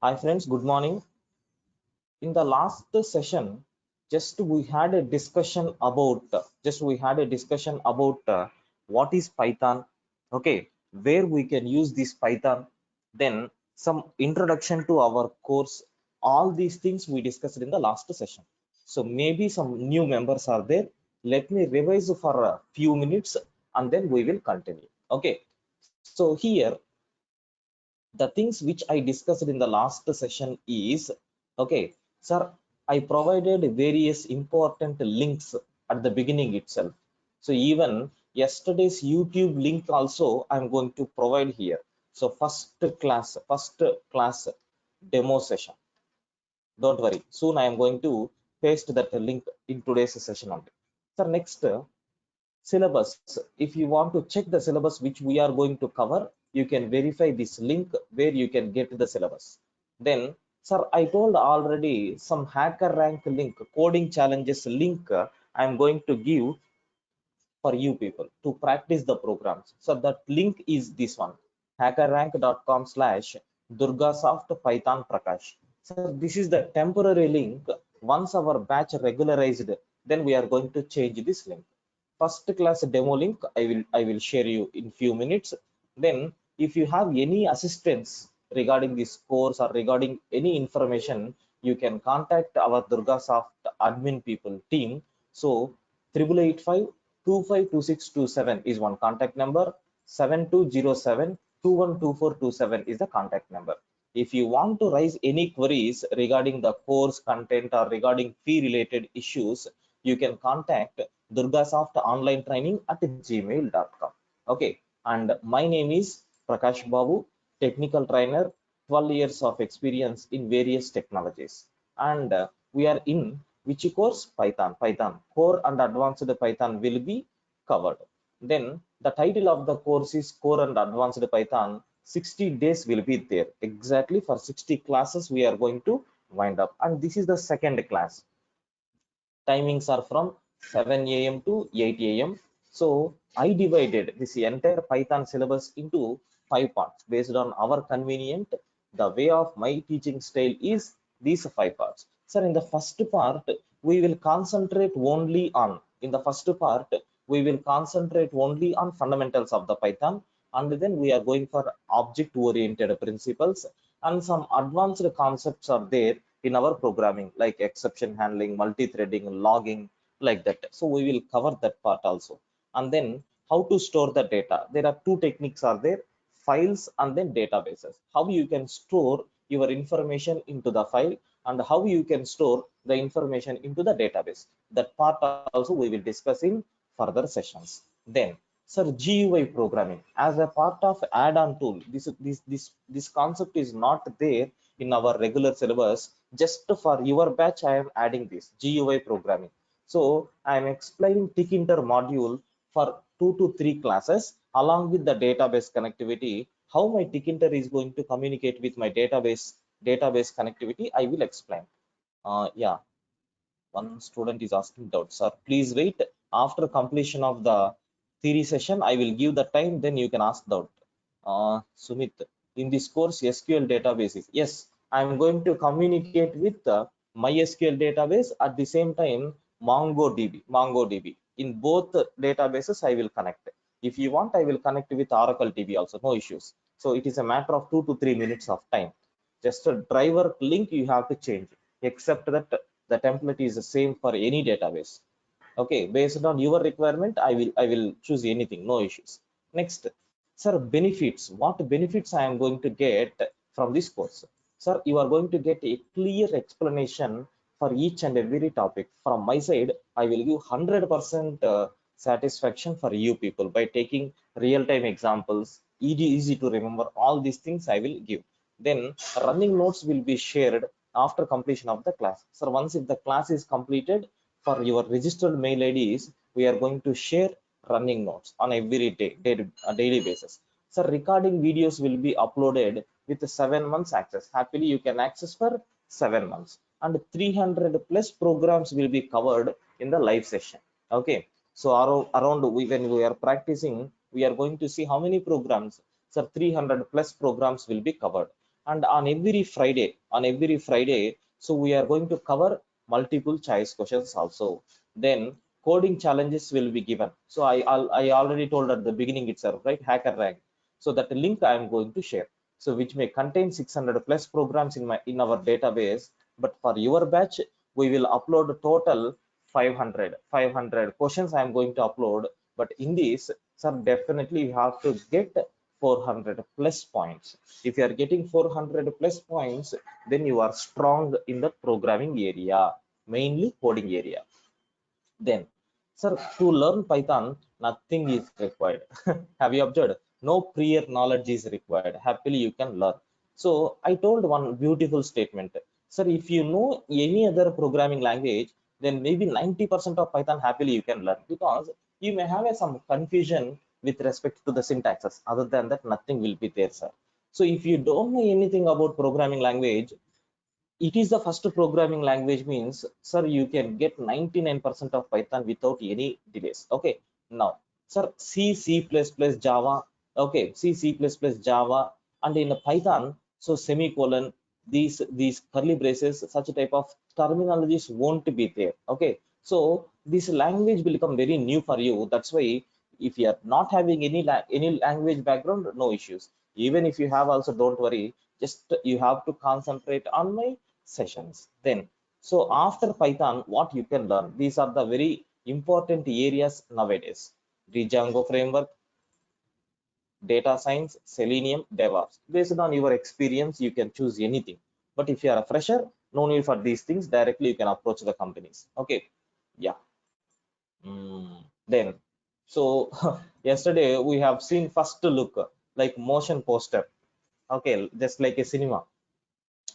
Hi friends, good morning. In the last session, we had a discussion about what is Python, okay, where we can use this Python, then some introduction to our course. All these things we discussed in the last session. So maybe some new members are there. Let me revise for a few minutes and then we will continue. Okay. So here the things which I discussed in the last session is, okay, sir, I provided various important links at the beginning itself. So even yesterday's YouTube link also I'm going to provide here. So first class demo session. Don't worry. Soon I am going to paste that link in today's session only. So next syllabus. If you want to check the syllabus which we are going to cover, you can verify this link where you can get the syllabus. Then, sir, I told already some hacker rank link, coding challenges link I'm going to give for you people to practice the programs. So that link is this one, hackerrank.com/durgasoft python prakash. So this is the temporary link. Once our batch regularized, then we are going to change this link. First class demo link I will share you in few minutes. Then if you have any assistance regarding this course or regarding any information, you can contact our Durgasoft admin people team. So 8885 252627 is one contact number. 7207 is the contact number. If you want to raise any queries regarding the course content or regarding fee related issues, you can contact Durgasoft online training at gmail.com. Okay, and my name is Prakash Babu, technical trainer, 12 years of experience in various technologies. And we are in which course? Python core and advanced Python will be covered. Then the title of the course is core and advanced Python. 60 days will be there. Exactly for 60 classes we are going to wind up, and this is the second class. Timings are from 7 a.m. to 8 a.m. So I divided this entire Python syllabus into 5 parts based on our convenient. The way of my teaching style is these 5 parts. Sir, in the first part, we will concentrate only on, in the first part, we will concentrate only on fundamentals of the Python, and then we are going for object oriented principles, and some advanced concepts are there in our programming like exception handling, multi-threading, logging, like that. So we will cover that part also. And then how to store the data. There are two techniques are there, files and then databases. How you can store your information into the file and how you can store the information into the database. That part also we will discuss in further sessions. Then, sir, GUI programming as a part of add-on tool. This concept is not there in our regular syllabus. Just for your batch, I am adding this GUI programming. So I am explaining Tkinter module for 2 to 3 classes along with the database connectivity. How my Tkinter is going to communicate with my database connectivity, I will explain. Yeah, one student is asking doubts. Sir, please wait. After completion of the theory session, I will give the time, then you can ask doubt. Sumit, in this course SQL databases, yes, I am going to communicate with the MySQL database. At the same time, MongoDB, in both databases I will connect. If you want, I will connect with Oracle DB also, no issues. So it is a matter of 2 to 3 minutes of time. Just a driver link you have to change, except that the template is the same for any database. Okay, based on your requirement, I will choose anything, no issues. Next, sir, benefits. What benefits I am going to get from this course? Sir, you are going to get a clear explanation for each and every topic. From my side, I will give 100% satisfaction for you people by taking real-time examples, easy to remember. All these things I will give. Then running notes will be shared after completion of the class. So once if the class is completed, for your registered mail IDs, we are going to share running notes on every daily basis. So recording videos will be uploaded with 7 months access. Happily, you can access for 7 months, and 300 plus programs will be covered in the live session. Okay, so around when we are practicing, we are going to see how many programs. So 300 plus programs will be covered. And on every Friday, so we are going to cover multiple choice questions also. Then coding challenges will be given. So I already told at the beginning itself, right? Hacker Rank. So that link I am going to share. So which may contain 600 plus programs in our database. But for your batch, we will upload total 500 questions I am going to upload. But in this, sir, definitely you have to get 400 plus points. If you are getting 400 plus points, then you are strong in the programming area, mainly coding area. Then, sir, to learn Python, nothing is required. Have you observed? No prior knowledge is required. Happily, you can learn. So, I told one beautiful statement. Sir, if you know any other programming language, then maybe 90% of Python happily you can learn, because you may have some confusion with respect to the syntaxes. Other than that, nothing will be there, sir. So, if you don't know anything about programming language, it is the first programming language means, sir, you can get 99% of Python without any delays. Okay, now, sir, C++, Java. Okay, C++, Java, and in Python, so semicolon, these curly braces, such type of terminologies won't be there. Okay, so this language will become very new for you. That's why if you are not having any language background, no issues. Even if you have also, don't worry, just you have to concentrate on my sessions. Then, so after Python, what you can learn, these are the very important areas nowadays: the Django framework, data science, Selenium, DevOps. Based on your experience, you can choose anything. But if you are a fresher, no need for these things. Directly you can approach the companies. Okay, yeah. Then, so yesterday we have seen first look like motion poster. Okay, just like a cinema.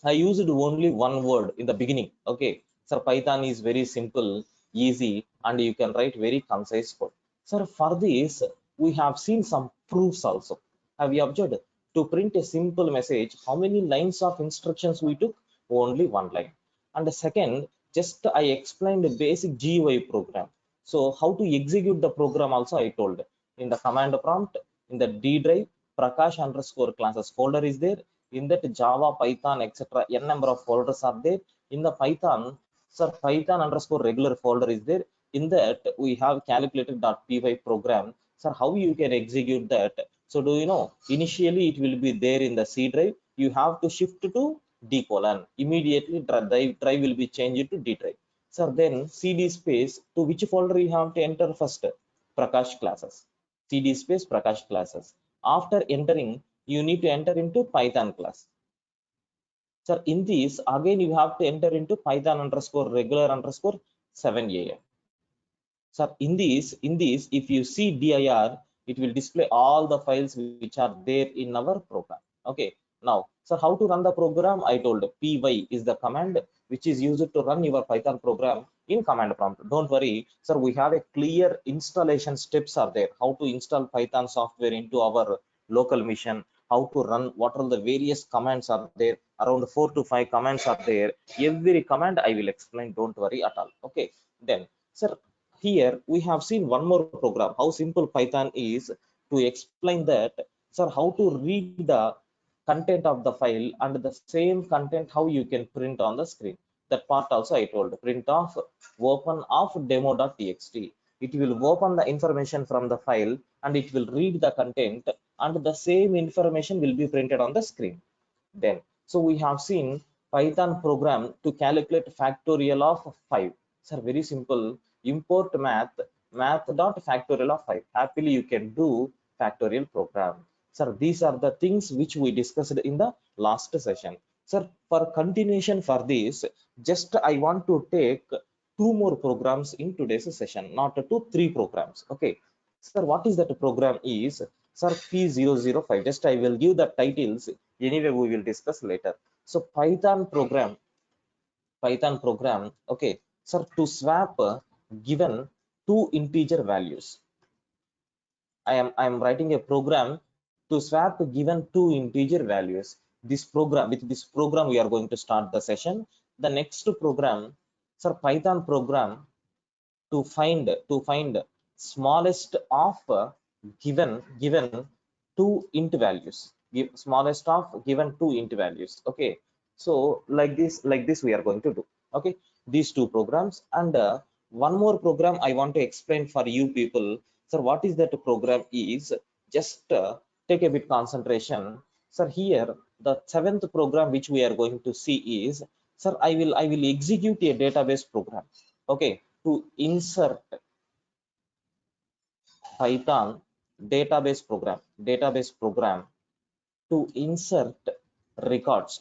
I used only one word in the beginning. Okay, sir, Python is very simple, easy, and you can write very concise code. Sir, for this, we have seen some proofs also. Have you observed? To print a simple message, how many lines of instructions we took? Only one line. And the second, just I explained a basic GUI program. So how to execute the program also I told. In the command prompt, in the D drive, Prakash underscore classes folder is there. In that Java, Python, etc. n number of folders are there. In the Python, sir, Python underscore regular folder is there. In that we have calculator.py program. Sir, how you can execute that? So do you know? Initially, it will be there in the C drive. You have to shift to D colon. Immediately, drive will be changed to D drive. Sir, then CD space, to which folder you have to enter first? Prakash classes. CD space Prakash classes. After entering, you need to enter into Python class. Sir, in this, again, you have to enter into Python underscore regular underscore 7am. Sir, in this, if you see dir, it will display all the files which are there in our program. Okay. Now, sir, how to run the program? I told py is the command which is used to run your Python program in command prompt. Don't worry, sir, we have a clear installation steps are there. How to install Python software into our local machine, how to run, what are the various commands are there, around 4 to 5 commands are there. Every command I will explain, don't worry at all. Okay. Then, sir, here we have seen one more program, how simple Python is, to explain that, sir, how to read the content of the file and the same content how you can print on the screen. That part also I told, print off open of demo.txt. It will open the information from the file and it will read the content, and the same information will be printed on the screen. Then, so we have seen Python program to calculate factorial of 5. Sir, very simple. Import math dot factorial of 5. Happily, you can do factorial program. Sir, these are the things which we discussed in the last session. Sir, for continuation for this, just I want to take two more programs in today's session, not two, three programs. Okay. Sir, what is that program is? Sir, P005. Just I will give the titles. Anyway, we will discuss later. So Python program. Okay, sir, to swap given two integer values. I am writing a program to swap given two integer values. This program, with this program, we are going to start the session. The next program, sir, Python program to find smallest of given two int values. give smallest of given two int values. Okay, so like this we are going to do. Okay, these two programs, and one more program I want to explain for you people. Sir, what is that program is? Just take a bit concentration. Sir, here the seventh program which we are going to see is, sir, I will execute a database program. Okay, to insert Python database program to insert records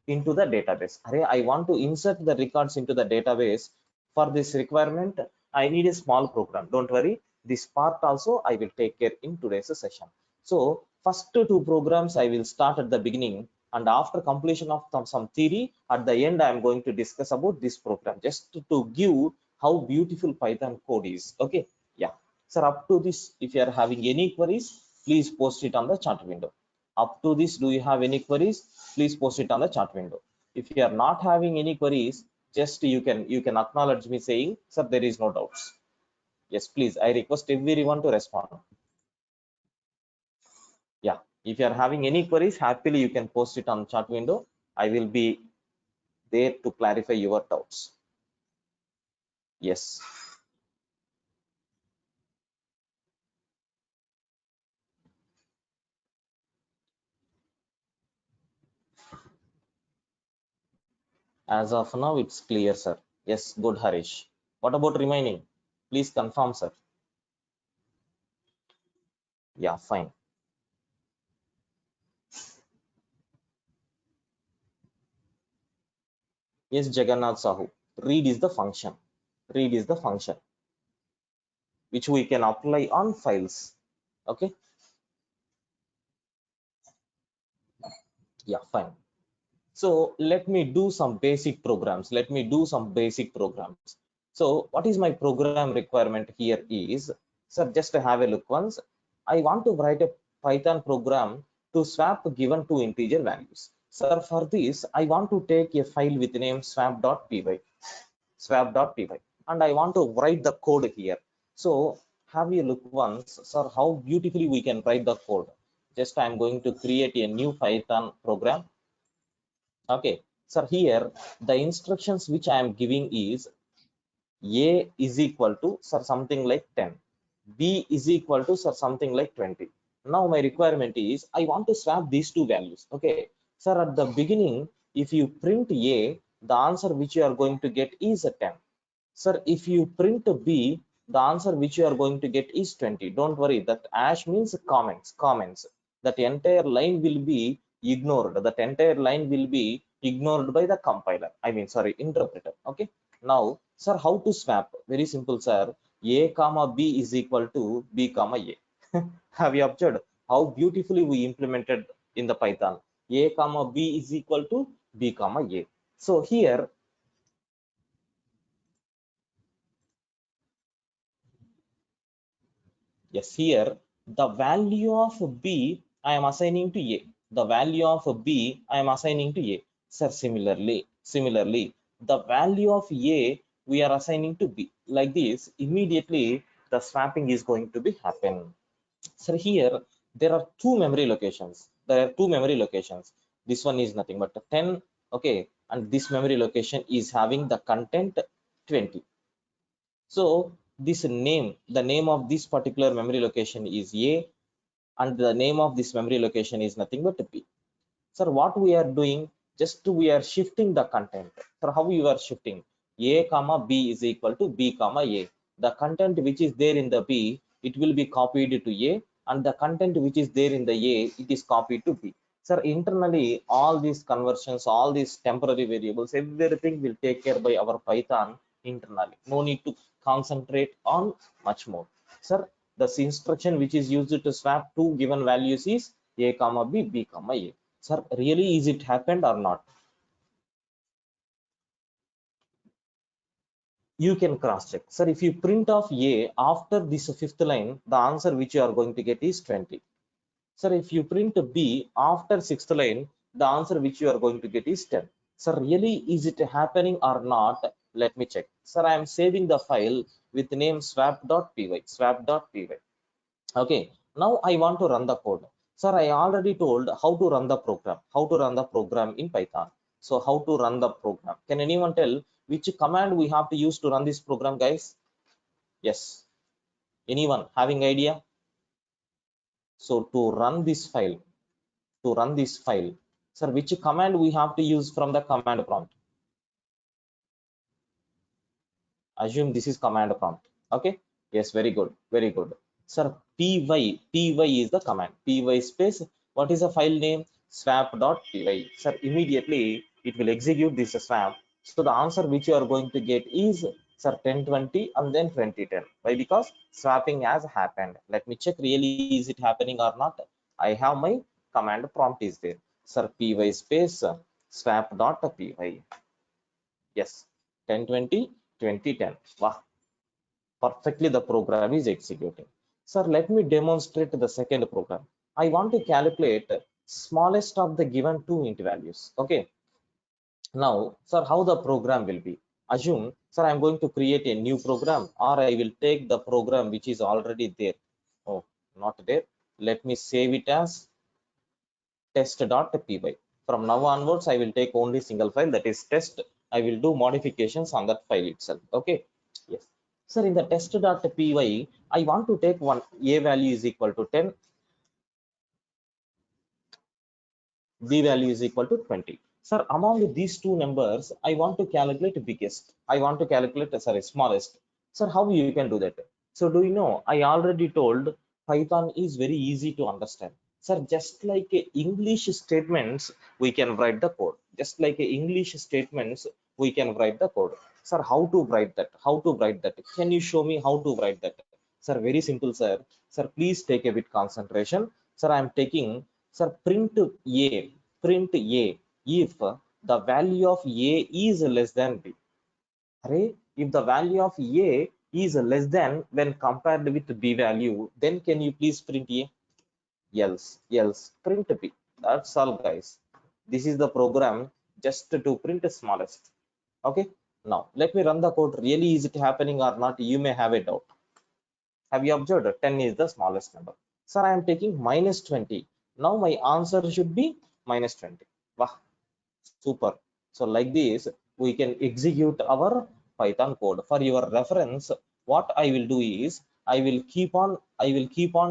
into the database. Array, I want to insert the records into the database. For this requirement, I need a small program. Don't worry, this part also I will take care in today's session. So first two programs I will start at the beginning, and after completion of some theory at the end, I am going to discuss about this program, just to give how beautiful Python code is. Okay, yeah. Sir, up to this, if you are having any queries, please post it on the chat window. Up to this, do you have any queries? Please post it on the chat window. If you are not having any queries, just you can acknowledge me saying, sir, there is no doubts. Yes, please, I request everyone to respond. Yeah, if you are having any queries, happily you can post it on chat window. I will be there to clarify your doubts. Yes. As of now, it's clear, sir. Yes, good, Harish. What about remaining? Please confirm, sir. Yeah, fine. Yes, Jagannath Sahu. Read is the function. Read is the function which we can apply on files. Okay. Yeah, fine. So let me do some basic programs. Let me do some basic programs. So what is my program requirement here is, sir, just to have a look once. I want to write a Python program to swap given two integer values. Sir, for this, I want to take a file with name swap.py, and I want to write the code here. So have a look once, sir, how beautifully we can write the code. Just I'm going to create a new Python program. Okay, so here the instructions which I am giving is a is equal to, sir, something like 10, b is equal to, sir, something like 20. Now my requirement is I want to swap these two values. Okay, sir, at the beginning, if you print a, the answer which you are going to get is a 10. Sir, if you print b, the answer which you are going to get is 20. Don't worry, that ash means comments. That entire line will be ignored. That entire line will be ignored by the compiler. I mean, sorry, interpreter. Okay. Now, sir, how to swap? Very simple, sir. A comma b is equal to b comma a. Have you observed how beautifully we implemented in the Python? A comma b is equal to b comma a. So here, yes, here the value of b I am assigning to a. The value of b I am assigning to a. Sir, similarly, the value of a we are assigning to b. Like this, immediately the swapping is going to be happen. So here there are two memory locations. There are two memory locations. This one is nothing but 10. Okay, and this memory location is having the content 20. So this name, the name of this particular memory location is A, and the name of this memory location is nothing but B. Sir, what we are doing, just we are shifting the content. So how you are shifting? A comma B is equal to B comma A. The content which is there in the B, it will be copied to A, and the content which is there in the A, it is copied to B. Sir, internally, all these conversions, all these temporary variables, everything will take care by our Python internally. No need to concentrate on much more. Sir, the instruction which is used to swap two given values is A comma B, B comma A. Sir, really is it happened or not? You can cross check. Sir, if you print off A after this fifth line, the answer which you are going to get is 20. Sir, if you print B after sixth line, the answer which you are going to get is 10. Sir, really is it happening or not? Let me check. Sir, I am saving the file with name swap.py. Okay, now I want to run the code. Sir, I already told how to run the program, in Python. So how to run the program? Can anyone tell which command we have to use to run this program, guys? Yes. Anyone having idea? So to run this file, sir, which command we have to use from the command prompt? Assume this is command prompt. Okay. Yes, very good. Very good. Sir, py is the command. Py space, what is the file name? Swap.py. Sir, immediately it will execute this swap. So the answer which you are going to get is, sir, 1020 and then 2010. Why? Because swapping has happened. Let me check really is it happening or not. I have my command prompt is there. Sir, py space swap.py. Yes, 1020 2010. Wow, perfectly the program is executing. Sir, let me demonstrate the second program. I want to calculate smallest of the given two int values. Okay. Now, sir, how the program will be? Assume, sir, I'm going to create a new program, or I will take the program which is already there. Oh, not there. Let me save it as test.py. From now onwards, I will take only single file, that is test. I will do modifications on that file itself. Okay. Yes. Sir, in the test.py, I want to take one a value is equal to 10, b value is equal to 20. Sir, among these two numbers, I want to calculate biggest. I want to calculate, sorry, smallest. Sir, how you can do that? So do you know, I already told Python is very easy to understand. Sir, just like English statements, we can write the code. Just like English statements, we can write the code. Sir, how to write that? How to write that? Can you show me how to write that? Sir, very simple, sir. Sir, please take a bit concentration. Sir, I am taking, sir, print a if the value of a is less than b. Array, if the value of a is less than when compared with b value, then can you please print a? Else print b. That's all, guys. This is the program just to print smallest. Okay. Now let me run the code. Really, is it happening or not? You may have a doubt. Have you observed 10 is the smallest number? Sir, I am taking minus 20. Now my answer should be minus 20. Wow, super. So like this, we can execute our Python code. For your reference, what I will do is I will keep on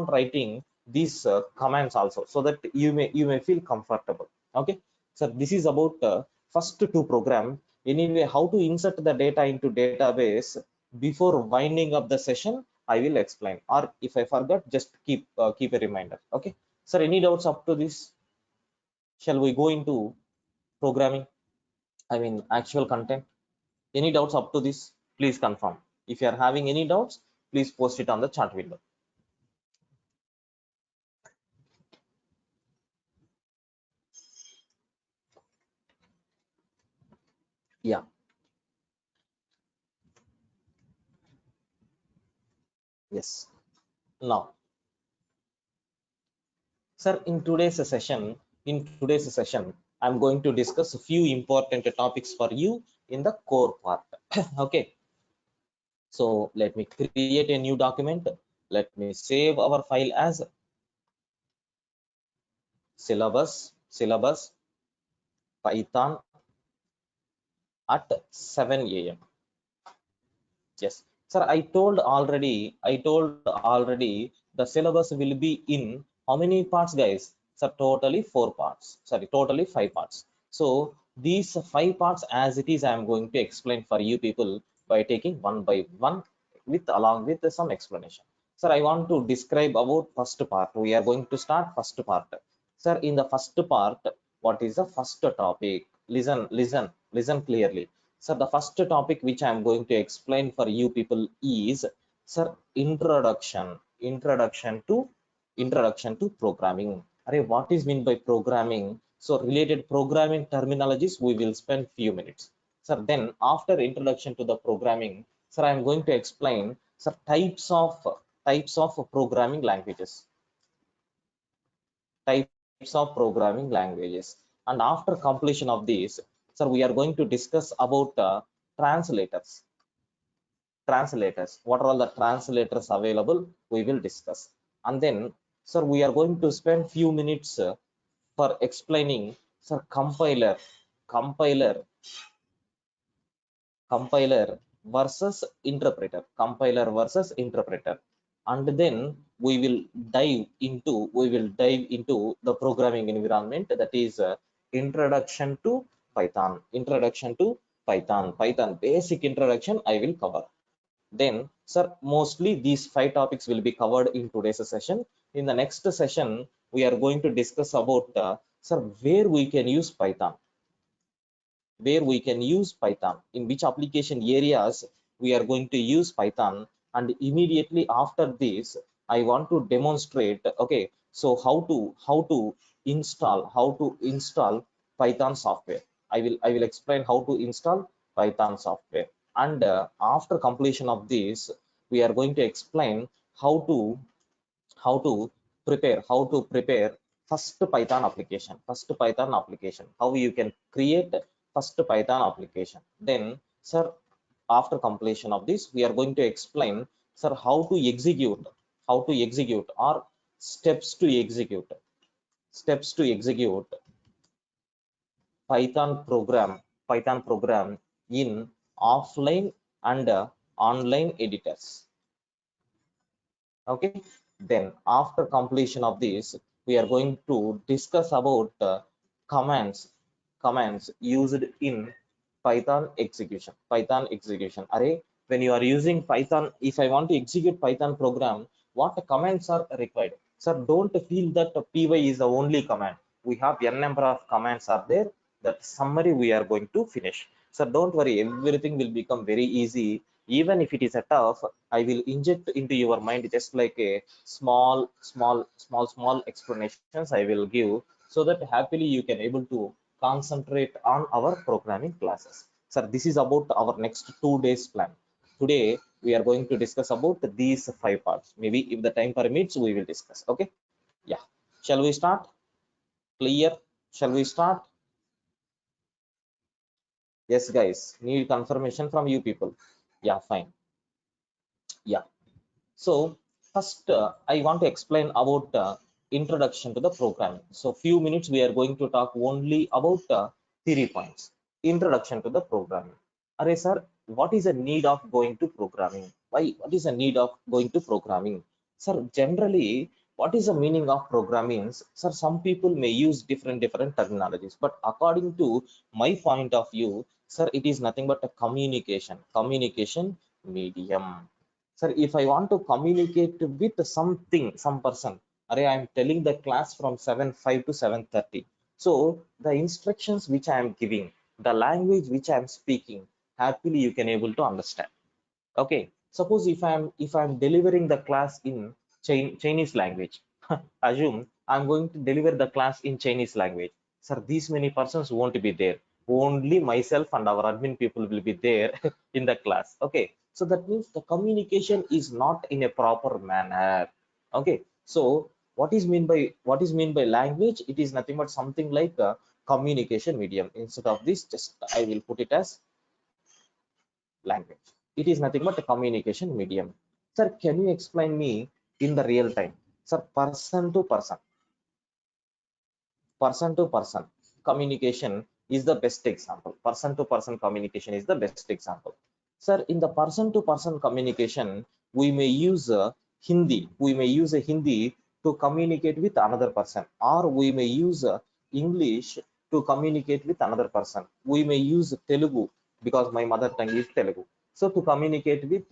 writing these commands also, so that you may feel comfortable. Okay. So this is about first two program. Anyway, how to insert the data into database before winding up the session, I will explain. Or if I forgot, just keep a reminder. Okay. Sir, any doubts up to this? Shall we go into programming? I mean, actual content. Any doubts up to this? Please confirm. If you are having any doubts, please post it on the chat window. Yeah. Yes. Now, sir, in today's session, I'm going to discuss a few important topics for you in the core part. Okay. So let me create a new document. Let me save our file as syllabus Python at 7 a.m. Yes, sir. I told already the syllabus will be in how many parts, guys? Sir, totally four parts. Sorry, totally five parts. So these five parts, as it is, I am going to explain for you people by taking one by one with along with some explanation. Sir, I want to describe about first part. We are going to start first part. Sir, in the first part, what is the first topic? Listen clearly. So the first topic which I am going to explain for you people is, sir, introduction to programming. Array, what is mean by programming? So related programming terminologies we will spend few minutes. Sir, then after introduction to the programming, sir, I am going to explain, sir, types of programming languages. Types of programming languages. And after completion of this, sir, we are going to discuss about translators. What are all the translators available? We will discuss. And then Sir, we are going to spend few minutes for explaining, sir, compiler, compiler compiler versus interpreter, and then we will dive into the programming environment, that is introduction to Python basic introduction I will cover. Then, sir, mostly these five topics will be covered in today's session. In the next session, we are going to discuss about, sir, where we can use Python, in which application areas we are going to use Python. And immediately after this, I want to demonstrate, okay, so how to install Python software. I will explain how to install Python software. And after completion of this, we are going to explain how to how to how to prepare first Python application, how you can create first Python application. Then, sir, after completion of this, we are going to explain, sir, how to execute or steps to execute python program in offline and online editors. Okay, then after completion of this, we are going to discuss about commands commands used in python execution. Array, when you are using Python, if I want to execute Python program, what commands are required? Sir, don't feel that py is the only command. We have n number of commands are there. That summary we are going to finish. So don't worry, everything will become very easy. Even if it is a tough, I will inject into your mind just like a small explanations I will give, so that happily you can able to concentrate on our programming classes. Sir, this is about our next 2 days plan. Today we are going to discuss about these five parts. Maybe if the time permits, we will discuss. Okay, yeah. Shall we start? Clear? Shall we start? Yes, guys. Need confirmation from you people. Yeah, fine. Yeah. So first, I want to explain about introduction to the programming. So few minutes we are going to talk only about theory points. Introduction to the programming. Array, sir, what is the need of going to programming? Why? What is the need of going to programming? Sir, generally, what is the meaning of programming? Sir, some people may use different terminologies, but according to my point of view, sir, it is nothing but a communication medium. Sir, if I want to communicate with some person, array, I am telling the class from 7:05 to 7:30. So the instructions which I am giving, the language which I am speaking, happily you can able to understand. Okay, suppose if I'm delivering the class in Chinese language, assume I'm going to deliver the class in Chinese language. Sir, these many persons won't be there. Only myself and our admin people will be there in the class. Okay, so that means the communication is not in a proper manner. Okay, so what is mean by language? It is nothing but something like a communication medium. Instead of this, just I will put it as language. It is nothing but a communication medium. Sir, can you explain me in the real time? Sir, person to person communication is the best example. Person to person communication is the best example. Sir, in the person to person communication, we may use Hindi. We may use a Hindi to communicate with another person, or we may use English to communicate with another person. We may use Telugu because my mother tongue is Telugu. So to communicate with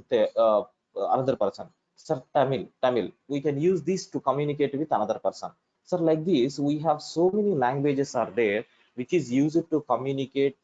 another person. Sir, Tamil. We can use this to communicate with another person. So like this, we have so many languages are there which is used to communicate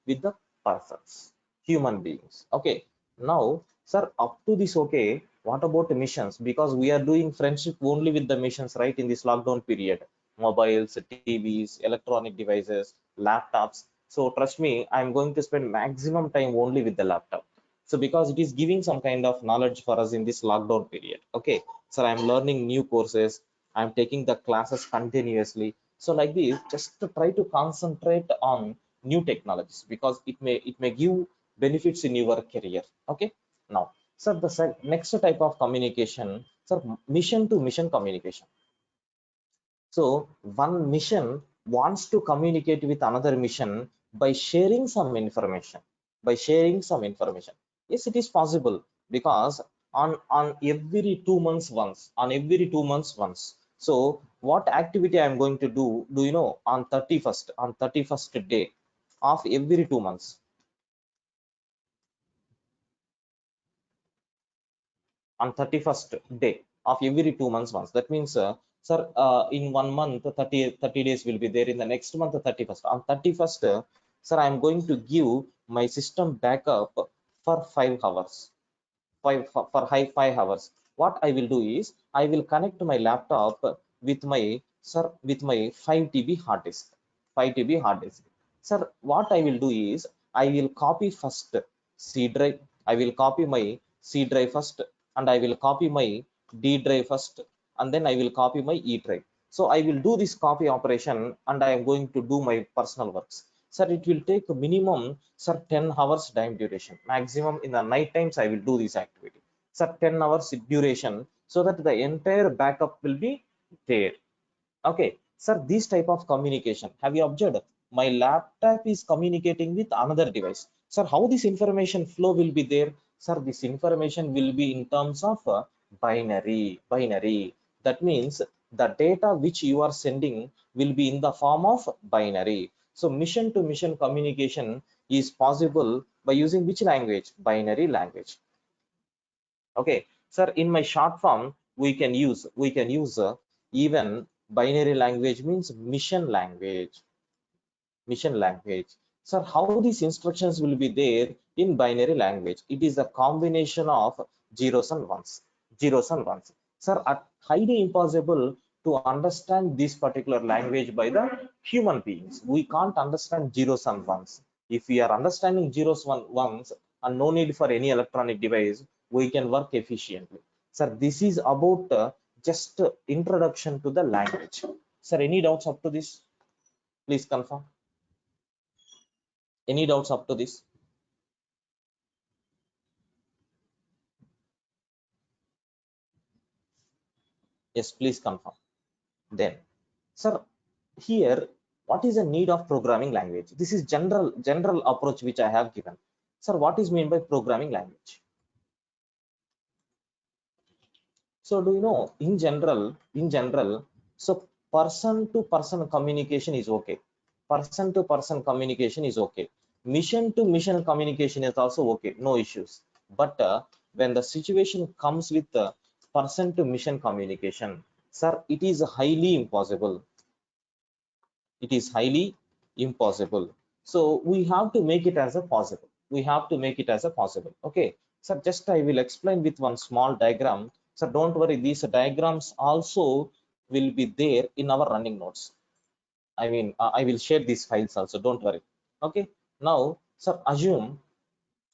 with the persons, human beings. Okay, now, sir, up to this, okay, what about missions? Because we are doing friendship only with the missions, right? In this lockdown period, mobiles, TVs, electronic devices, laptops. So trust me, I'm going to spend maximum time only with the laptop. So because it is giving some kind of knowledge for us in this lockdown period. Okay, so I'm learning new courses, I'm taking the classes continuously. So like this, just to try to concentrate on new technologies, because it may give benefits in your career. Okay, now, sir, the next type of communication, sir, mission to mission communication. So one mission wants to communicate with another mission by sharing some information. By sharing some information. Yes, it is possible because on every 2 months once, on every 2 months once. So what activity I am going to do you know, on 31st, on 31st day of every 2 months. On 31st day of every 2 months once. That means, sir, in 1 month, 30 days will be there. In the next month, 31st. On 31st, sir, I am going to give my system backup for 5 hours. For 5 hours. What I will do is I will connect my laptop with my, sir, with my 5 TB hard disk. 5 TB hard disk. Sir, what I will do is I will copy first C drive. I will copy my C drive first, and I will copy my D drive first, and then I will copy my E drive. So I will do this copy operation, and I am going to do my personal works. Sir, it will take a minimum, sir, 10 hours time duration. Maximum in the night times I will do this activity. Sir, 10 hours duration, so that the entire backup will be there. Okay, sir, this type of communication, have you observed? My laptop is communicating with another device. Sir, how this information flow will be there? Sir, this information will be in terms of binary. That means the data which you are sending will be in the form of binary. So mission to mission communication is possible by using which language? Binary language. Okay, sir, in my short form, we can use even binary language means mission language. Sir, how these instructions will be there in binary language? It is a combination of zeros and ones. Zeros and ones. Sir, highly impossible to understand this particular language by the human beings. We can't understand zeros and ones. If we are understanding zeros and ones and no need for any electronic device, we can work efficiently. Sir, this is about just introduction to the language. Sir, any doubts up to this? Please confirm. Any doubts up to this? Yes, please confirm. Then, sir, here, what is the need of programming language? This is general approach which I have given. Sir, what is meant by programming language? So, do you know, in general, so person to person communication is okay. Person to person communication is okay. Mission to mission communication is also okay. No issues. But when the situation comes with person to mission communication, sir, it is highly impossible. It is highly impossible. So we have to make it as a possible. We have to make it as a possible. Okay. So just I will explain with one small diagram. So don't worry, these diagrams also will be there in our running notes. I mean, I will share these files also. Don't worry. Okay. Now, so assume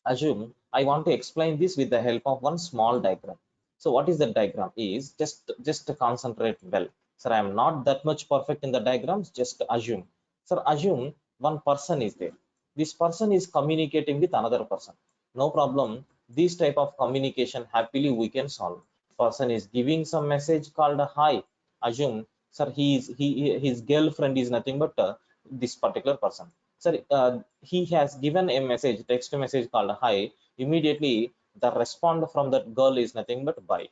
I want to explain this with the help of one small diagram. So what is the diagram is, just concentrate well. Sir, I am not that much perfect in the diagrams. Just assume. Sir, assume one person is there. This person is communicating with another person. No problem. This type of communication happily we can solve. Person is giving some message called a hi. Assume, sir, his girlfriend is nothing but this particular person. Sir, he has given a message, text message called hi. Immediately, the respond from that girl is nothing but bye.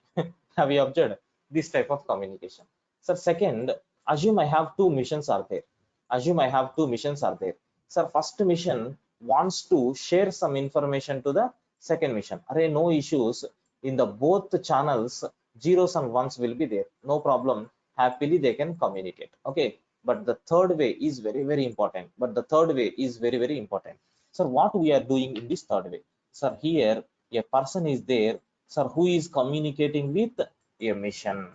Have you observed this type of communication? Sir, second, assume I have two missions are there. Assume I have two missions are there. Sir, first mission wants to share some information to the second mission. Array, no issues. In the both channels, zeros and ones will be there. No problem. Happily they can communicate. Okay. But the third way is very important. Very important. Sir, what we are doing in this third way? Sir, here a person is there, sir, who is communicating with a mission.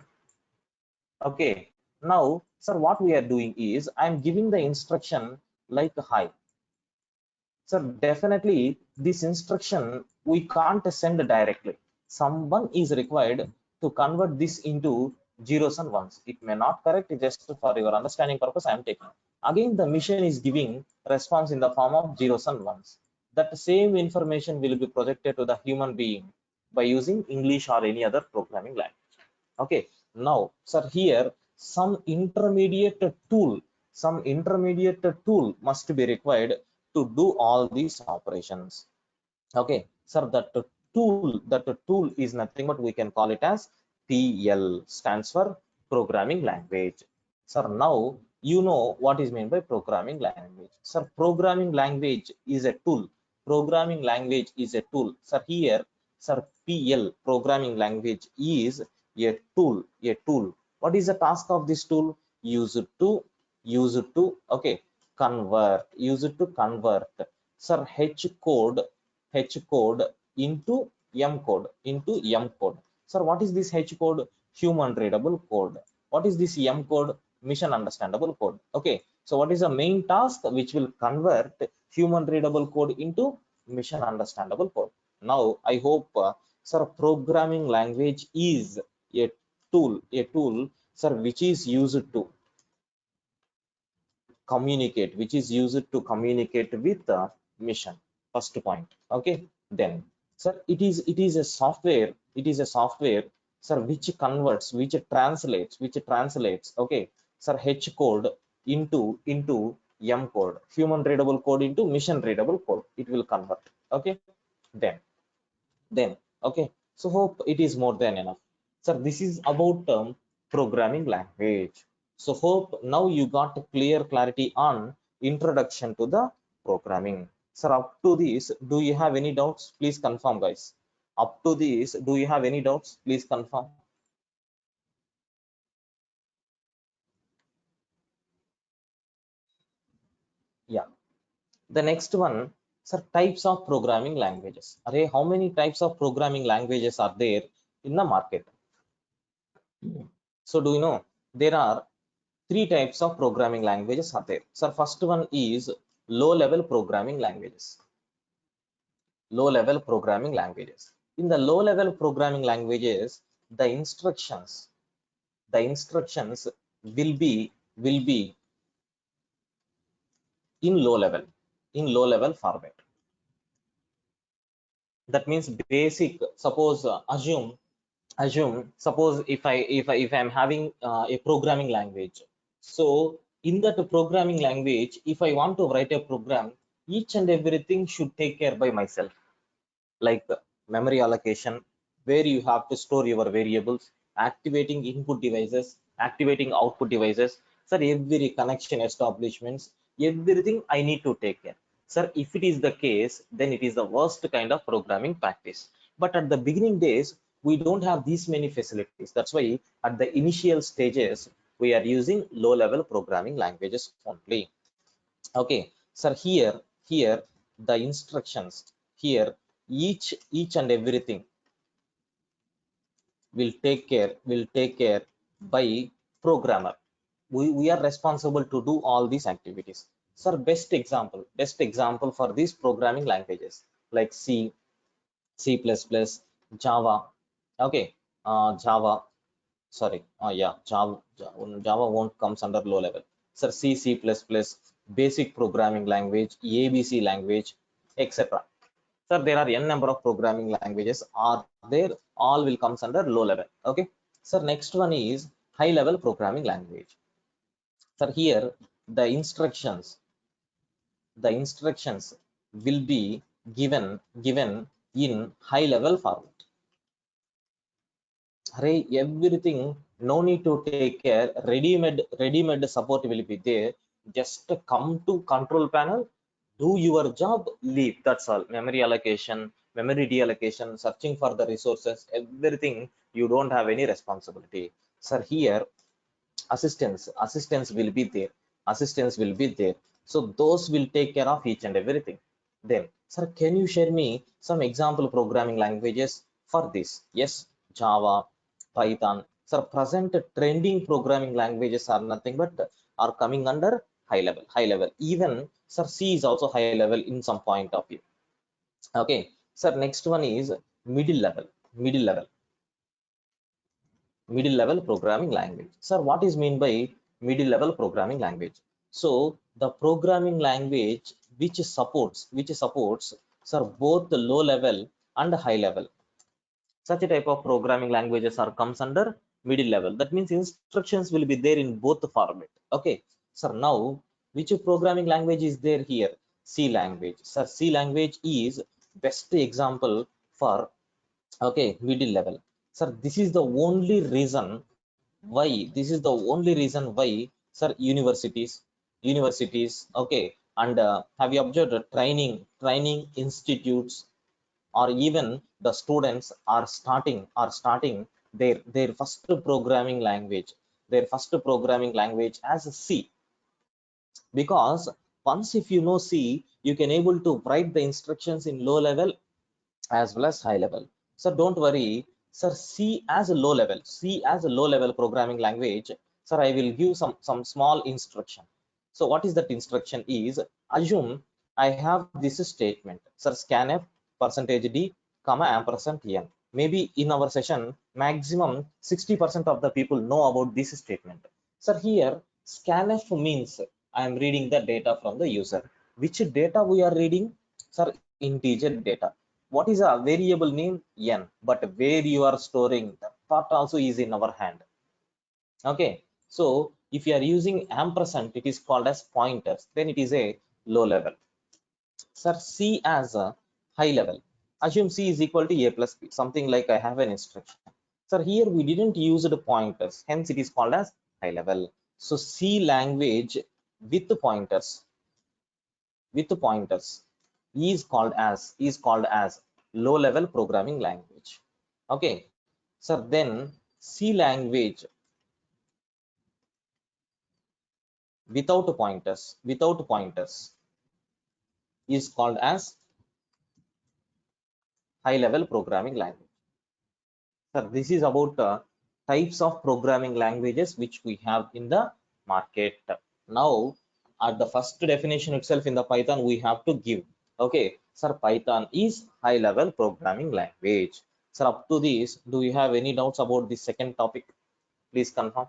Okay. Now, sir, what we are doing is I'm giving the instruction like hi. Sir, definitely this instruction we can't send directly. Someone is required to convert this into zeros and ones. It may not correct, just for your understanding purpose I am taking. Again, the mission is giving response in the form of zeros and ones. That same information will be projected to the human being by using English or any other programming language. Okay. Now, sir, here some intermediate tool, must be required to do all these operations. Okay, sir, that tool is nothing but we can call it as PL, stands for programming language. Sir, now you know what is meant by programming language. Sir, programming language is a tool. Programming language is a tool. Sir, here, sir, PL, programming language, is a tool. A tool. What is the task of this tool? Use it to, okay, convert, sir, H code into M code. Sir, what is this H code? Human readable code. What is this M code? Mission understandable code. Okay, so what is the main task which will convert human readable code into mission understandable code? Now I hope, sir, programming language is a tool, sir, which is used to communicate, with the mission. First point. Okay, then, sir, it is a software, sir, which translates, okay, sir, H code into M code, human readable code into mission readable code. It will convert. Okay, then then okay, so hope it is more than enough. Sir, this is about programming language. So hope now you got a clear clarity on introduction to the programming. Sir, up to this, do you have any doubts? Please confirm, guys. Up to this, do you have any doubts? Please confirm. Yeah, the next one, sir, types of programming languages. Array, how many types of programming languages are there in the market? So do you know there are three types of programming languages are there? So first one is low level programming languages. In the low level programming languages, the instructions will be in low level format. That means basic. Suppose, suppose if I'm having a programming language. So in that programming language, if I want to write a program, each and everything should take care by myself, like memory allocation, where you have to store your variables, activating input devices, activating output devices, sir, every connection establishments, everything I need to take care. Sir, if it is the case, then it is the worst kind of programming practice. But at the beginning days, we don't have these many facilities. That's why at the initial stages, we are using low level programming languages only. Okay, sir, here the instructions, here each and everything will take care by programmer. We are responsible to do all these activities. Sir, best example for these programming languages like C++, Java. Okay, Java, sorry, yeah, Java won't comes under low level. Sir, C++, basic programming language, ABC language, etc. Sir, there are n number of programming languages are there, all will comes under low level. Okay, sir, next one is high level programming language. Sir, here the instructions will be given in high level format. Array, everything, no need to take care, ready-made support will be there. Just come to control panel, do your job, leave. That's all. Memory allocation, memory deallocation, searching for the resources, everything, you don't have any responsibility. Sir, here assistance will be there. So those will take care of each and everything. Then, sir, can you share me some example programming languages for this? Yes, Java, Python. Sir, present trending programming languages are nothing but are coming under high level. Even, sir, C is also high level in some point of view. Okay, sir, next one is middle level. Middle level programming language. Sir, what is mean by middle level programming language? So the programming language which supports, sir, both the low level and high level. Such a type of programming languages are comes under middle level. That means instructions will be there in both the format. Okay, sir, now which programming language is there here? C language. Sir, C language is best example for, okay, middle level. Sir, this is the only reason why, this is the only reason why, sir, universities, okay, and have you observed training institutes, or even the students are starting their first programming language, as a C. Because once if you know C, you can able to write the instructions in low level as well as high level. So don't worry, sir, C as a low level programming language. Sir, I will give some small instruction. So what is that instruction is, assume I have this statement, sir, scanf percentage d comma ampersand n. Maybe in our session maximum 60% of the people know about this statement. Sir, here scanf means I am reading the data from the user. Which data we are reading? Sir, integer data. What is a variable name? N. But where you are storing, that part also is in our hand. Okay, so if you are using ampersand, it is called as pointers, then it is a low level. Sir, C as a high level. Assume C is equal to a plus b, something like I have an instruction. Sir, here we didn't use the pointers, hence it is called as high level. So C language with the pointers is called as low level programming language. Okay, sir, then C language without pointers is called as high level programming language. Sir, this is about types of programming languages which we have in the market. Now, at the first definition itself in the Python, we have to give. Okay, sir, Python is high level programming language. Sir, up to this, do you have any doubts about the second topic? Please confirm.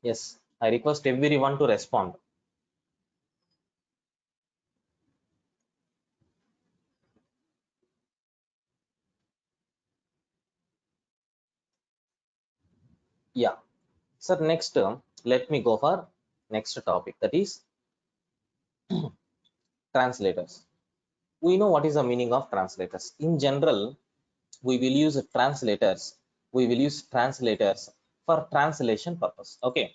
Yes, I request everyone to respond. Yeah, sir, next let me go for next topic, that is translators. We know what is the meaning of translators. In general, we will use translators for translation purpose. Okay,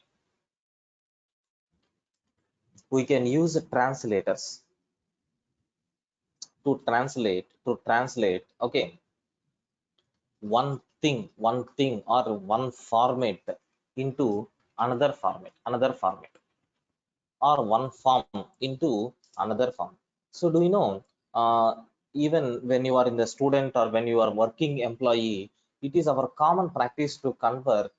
we can use translators to translate, okay, one thing or one format into another format, or one form into another form. So do you know, even when you are in the student or when you are working employee, it is our common practice to convert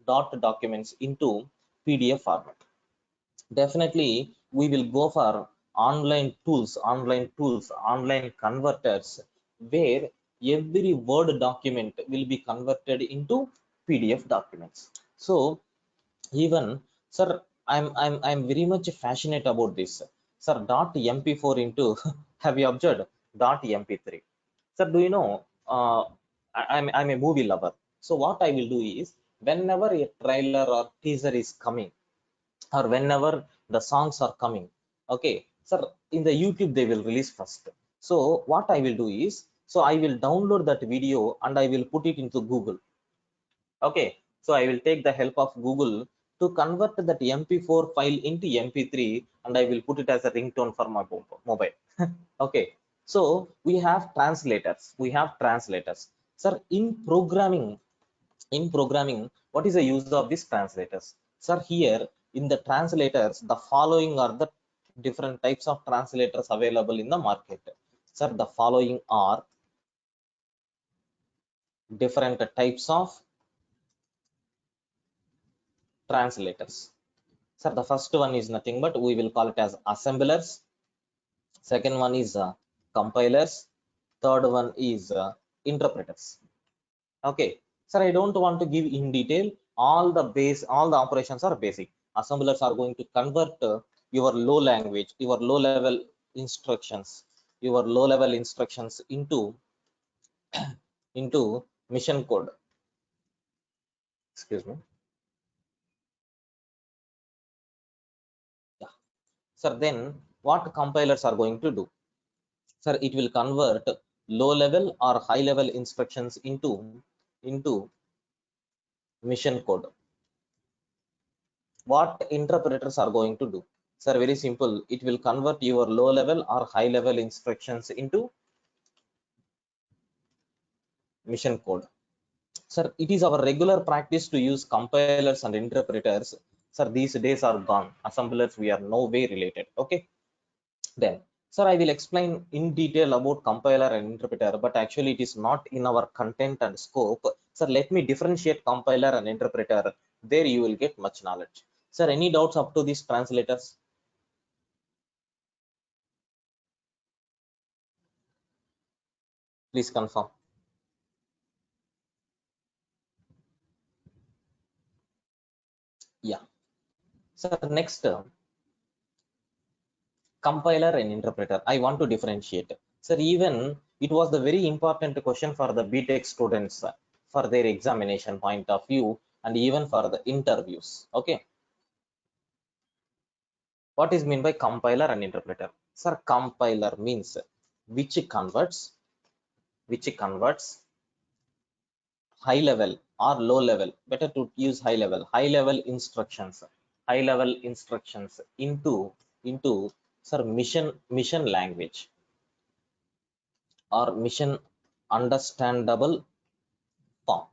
doc documents into PDF format. Definitely we will go for online converters, where every word document will be converted into PDF documents. So even, sir, I'm very much passionate about this, sir. .mp4 into have you observed .mp3? Sir, do you know, I'm a movie lover. So what I will do is, whenever a trailer or teaser is coming, or whenever the songs are coming, okay, sir, in the YouTube they will release first. So what I will do is, so I will download that video and I will put it into Google. Okay, so I will take the help of Google to convert that mp4 file into mp3, and I will put it as a ringtone for my mobile. Okay, so we have translators, sir. In programming, what is the use of these translators? Sir, here in the translators, the following are the different types of translators available in the market. Sir, the following are different types of translators. Sir, the first one is nothing but we will call it as assemblers. Second one is compilers. Third one is interpreters. Okay, sir, I don't want to give in detail. All the operations are basic. Assemblers are going to convert your low language, your low level instructions, your low level instructions into mission code. Excuse me. Yeah. Sir, then what compilers are going to do? Sir, it will convert low level or high level instructions into mission code. What interpreters are going to do? Sir, very simple. It will convert your low level or high level instructions into mission code. Sir, it is our regular practice to use compilers and interpreters. Sir, these days are gone. Assemblers, we are no way related. Okay. Then, sir, I will explain in detail about compiler and interpreter, but actually it is not in our content and scope. Sir, let me differentiate compiler and interpreter. There you will get much knowledge. Sir, any doubts up to these translators? Please confirm. Yeah. Sir, next compiler and interpreter. I want to differentiate. Sir, even it was the very important question for the BTech students for their examination point of view and even for the interviews. Okay. What is mean by compiler and interpreter? Sir, compiler means which converts high level or low level. Better to use high level instructions into sir mission language or mission understandable form.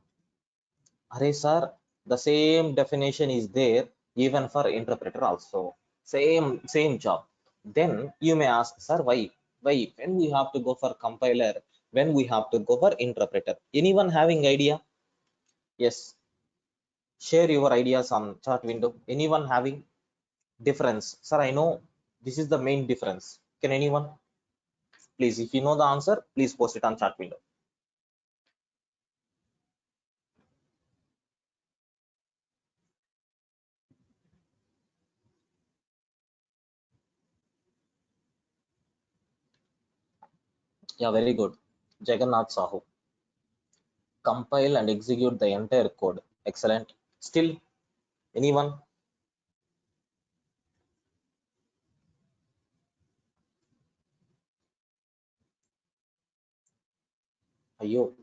Array sir, the same definition is there even for interpreter also. Same job. Then you may ask, sir, why? Why? When we have to go for compiler, when we have to go for interpreter. Anyone having idea? Yes. Share your ideas on chat window. Anyone having difference? Sir, I know this is the main difference. Can anyone? Please, if you know the answer, please post it on chat window. Yeah, very good. Jagannath Sahu. Compile and execute the entire code. Excellent. Still, anyone? Ayo.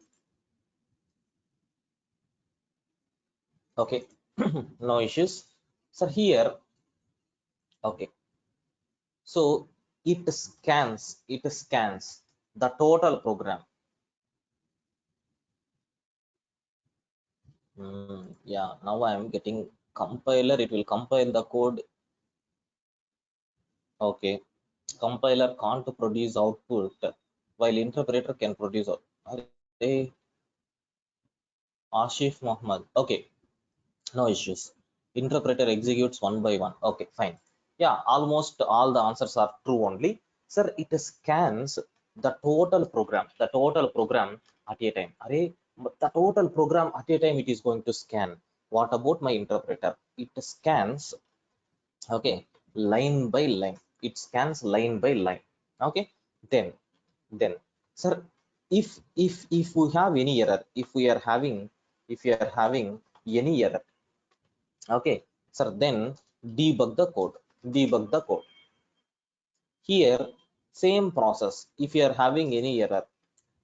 Okay. No issues. So here, okay. So it scans the total program. Yeah, now I am getting compiler. It will compile the code. Okay. Compiler can't produce output while interpreter can produce output. Hey, Ashif Muhammad. Okay, no issues. Interpreter executes one by one. Okay, fine. Yeah, almost all the answers are true only. Sir, it scans the total program at a time. Array, the total program at a time it is going to scan. What about my interpreter? It scans, okay, line by line. It scans line by line. Okay, then sir, if we have any error, if we are having any error, okay, sir, then debug the code. Debug the code. Here, same process. If you are having any error,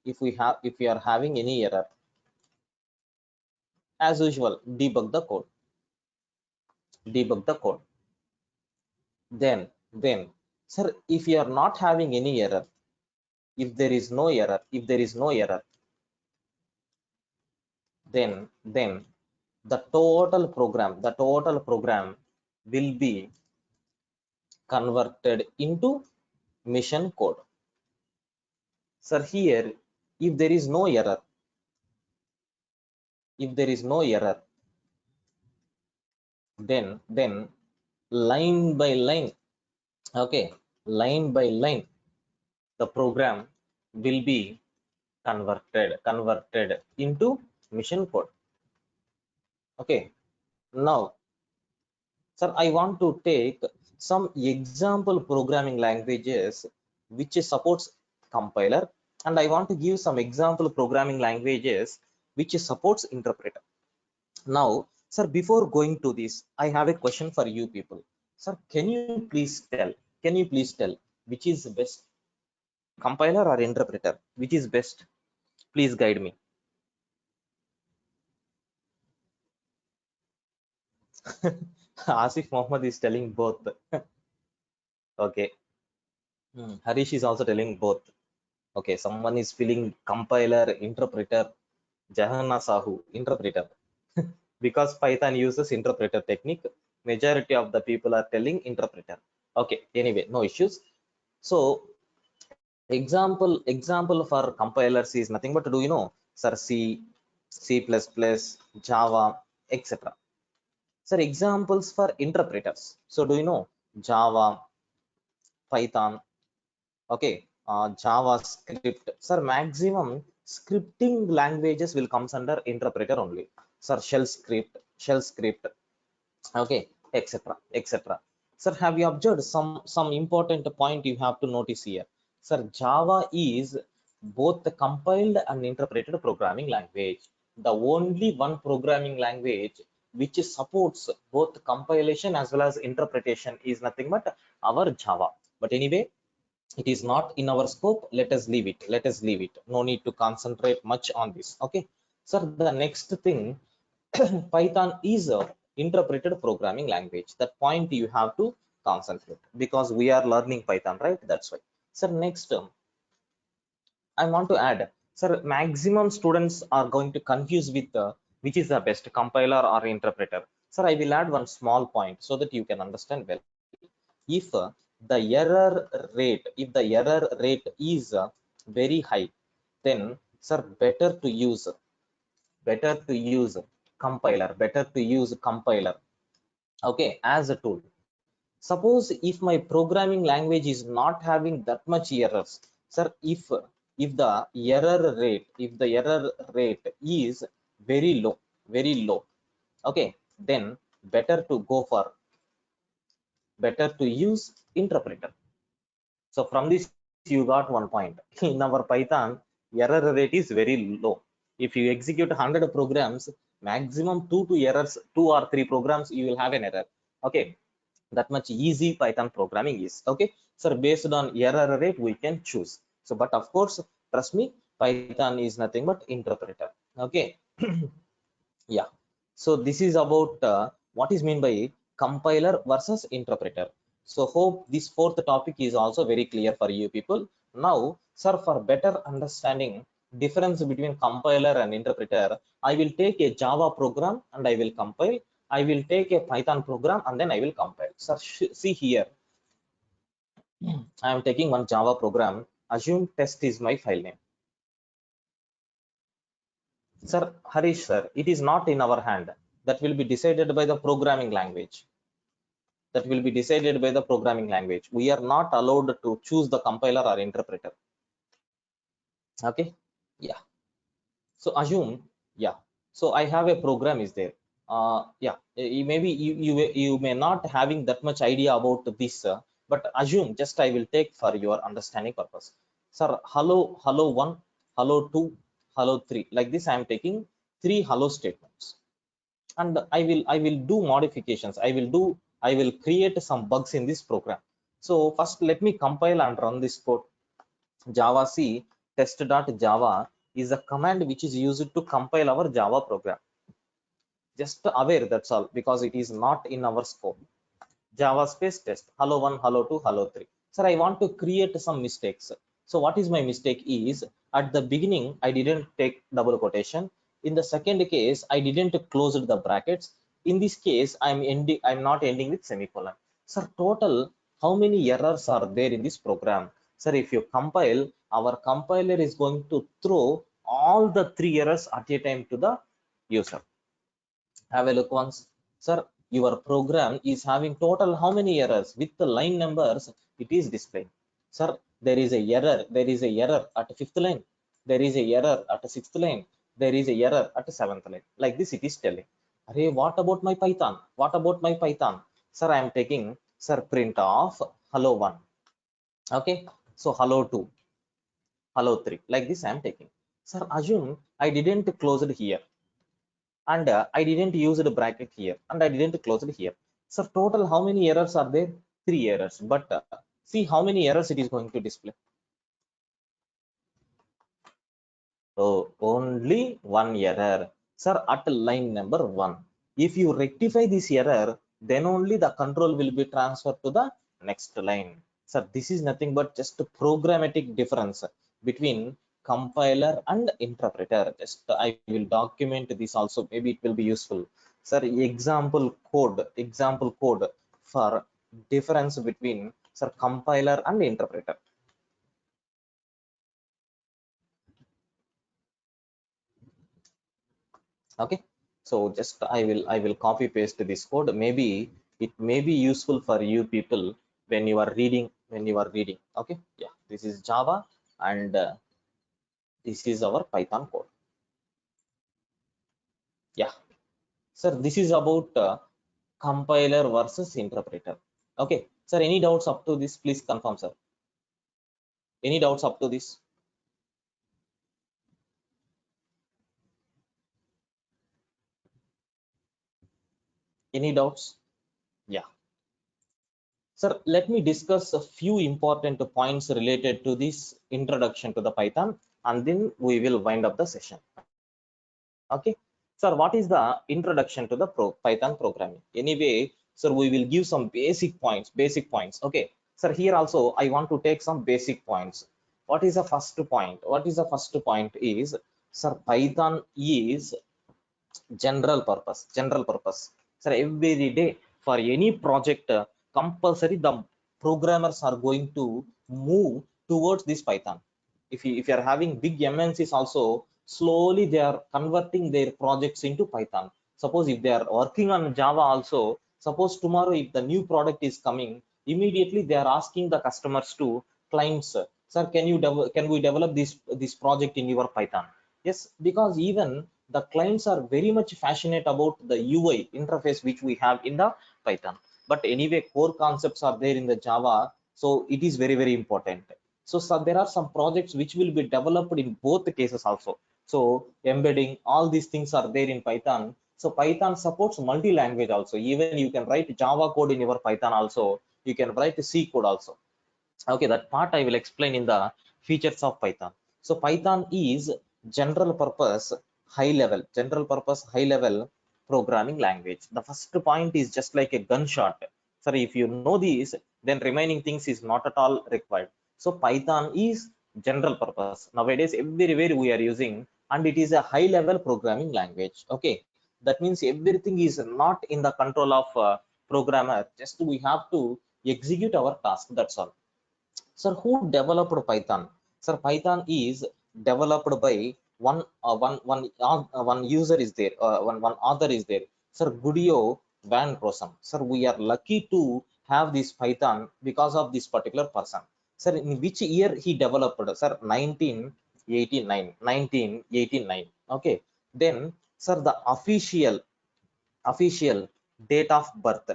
if we are having any error, as usual, debug the code. Debug the code. Then, sir, if you are not having any error, if there is no error, then the total program will be converted into mission code. Sir, here, if there is no error, if there is no error, then line by line, okay, line by line, the program will be converted into mission code. Okay, now, sir, I want to take some example programming languages which supports compiler, and I want to give some example programming languages which supports interpreter. Now, sir, before going to this, I have a question for you people. Sir, can you please tell which is best, compiler or interpreter? Which is best? Please guide me. Asif Mohammed is telling both. Okay. Harish is also telling both. Okay, someone is filling compiler, interpreter. Jahanna Sahu, interpreter. Because Python uses interpreter technique, majority of the people are telling interpreter. Okay, anyway, no issues. So example for compilers is nothing but, do you know, sir, C++, Java, etc. Sir, examples for interpreters. So do you know Java, Python, okay, JavaScript. Sir, maximum scripting languages will comes under interpreter only. Sir, shell script, okay, etc., etc. Sir, have you observed some important point you have to notice here? Sir, Java is both the compiled and interpreted programming language. The only one programming language which supports both compilation as well as interpretation is nothing but our Java. But anyway, it is not in our scope. Let us leave it. No need to concentrate much on this. Okay, sir, the next thing, Python is a interpreted programming language. That point you have to concentrate, because we are learning Python, right? That's why. Sir, next, I want to add, sir, maximum students are going to confuse with which is the best, compiler or interpreter. Sir, I will add one small point so that you can understand well. If the error rate is very high, then, sir, better to use compiler, okay, as a tool. Suppose if my programming language is not having that much errors, sir, if the error rate is very low, okay, then better to go for better to use interpreter. So from this, you got one point. In our Python, error rate is very low. If you execute 100 programs, maximum two or three programs, you will have an error. Okay, that much easy Python programming is. Okay, so based on error rate, we can choose. So, but of course, trust me, Python is nothing but interpreter. Okay. Yeah, so this is about what is mean by compiler versus interpreter. So hope this fourth topic is also very clear for you people. Now, sir, for better understanding difference between compiler and interpreter, I will take a Java program and I will compile. I will take a Python program and then I will compile. Sir, see here, I am taking one Java program. Assume test is my file name. Sir, Harish sir, it is not in our hand. That will be decided by the programming language. That will be decided by the programming language. We are not allowed to choose the compiler or interpreter. Okay. Yeah. So assume, yeah. So I have a program is there. Yeah. Maybe you may not having that much idea about this, but assume, just I will take for your understanding purpose. Sir, hello one, hello two, hello three. Like this, I am taking three hello statements, and I will do modifications. I will create some bugs in this program. So first, let me compile and run this code. Java C test.java is a command which is used to compile our Java program. Just aware, that's all, because it is not in our scope. Java space test, hello one, hello two, hello three. Sir, I want to create some mistakes. So what is my mistake is, at the beginning I didn't take double quotation. In the second case, I didn't close the brackets. In this case, I'm not ending with semicolon. Sir, total how many errors are there in this program? Sir, if you compile, our compiler is going to throw all the three errors at a time to the user. Have a look once. Sir, your program is having total how many errors? With the line numbers, it is displaying. Sir, there is a error. There is a error at fifth line. There is a error at sixth line. There is a error at seventh line. Like this, it is telling. Hey, what about my Python? What about my Python? Sir, I am taking sir, print of hello 1. Okay, so hello 2, hello 3, like this I am taking. Sir, assume I didn't close it here, and I didn't use the bracket here, and I didn't close it here. So total how many errors are there? 3 errors. But see how many errors it is going to display. So only one error, sir, at line number 1. If you rectify this error, then only the control will be transferred to the next line. Sir, this is nothing but just a programmatic difference between compiler and interpreter. Just I will document this also, maybe it will be useful. Sir, example code for difference between, sir, compiler and interpreter. Okay, so just I will copy paste this code. Maybe it may be useful for you people when you are reading. Okay, yeah, this is Java, and this is our Python code. Yeah, sir, this is about compiler versus interpreter. Okay, sir, any doubts up to this? Please confirm, sir. Any doubts up to this? Any doubts? Yeah. Sir, let me discuss a few important points related to this introduction to the Python, and then we will wind up the session. Okay. Sir, what is the introduction to the Python programming? Anyway, sir, we will give some basic points. Okay. Sir, here also I want to take some basic points. What is the first point? What is the first point is, sir, Python is general purpose. So every day for any project, compulsory the programmers are going to move towards this Python. If you are having big MNCs also, slowly they are converting their projects into Python. Suppose if they are working on Java also, suppose tomorrow if the new product is coming, immediately they are asking the customers to clients, sir, can we develop this project in your Python? Yes, because even the clients are very much passionate about the UI interface which we have in the Python. But anyway, core concepts are there in the Java, so it is very very important. So there are some projects which will be developed in both cases also. So embedding all these things are there in Python. So Python supports multi-language also. Even you can write Java code in your Python also, you can write C code also. Okay, that part I will explain in the features of Python. So Python is general purpose high level programming language. The first point is just like a gunshot. Sorry, if you know this, then remaining things is not at all required. So Python is general purpose nowadays everywhere we are using, and it is a high level programming language. Okay, that means everything is not in the control of programmer, just we have to execute our task, that's all. Sir, who developed Python? Sir, Python is developed by one user is there, one author is there. Sir, Guido van Rossum. Sir, we are lucky to have this Python because of this particular person. Sir, in which year he developed? Sir, 1989. Okay. Then, sir, the official date of birth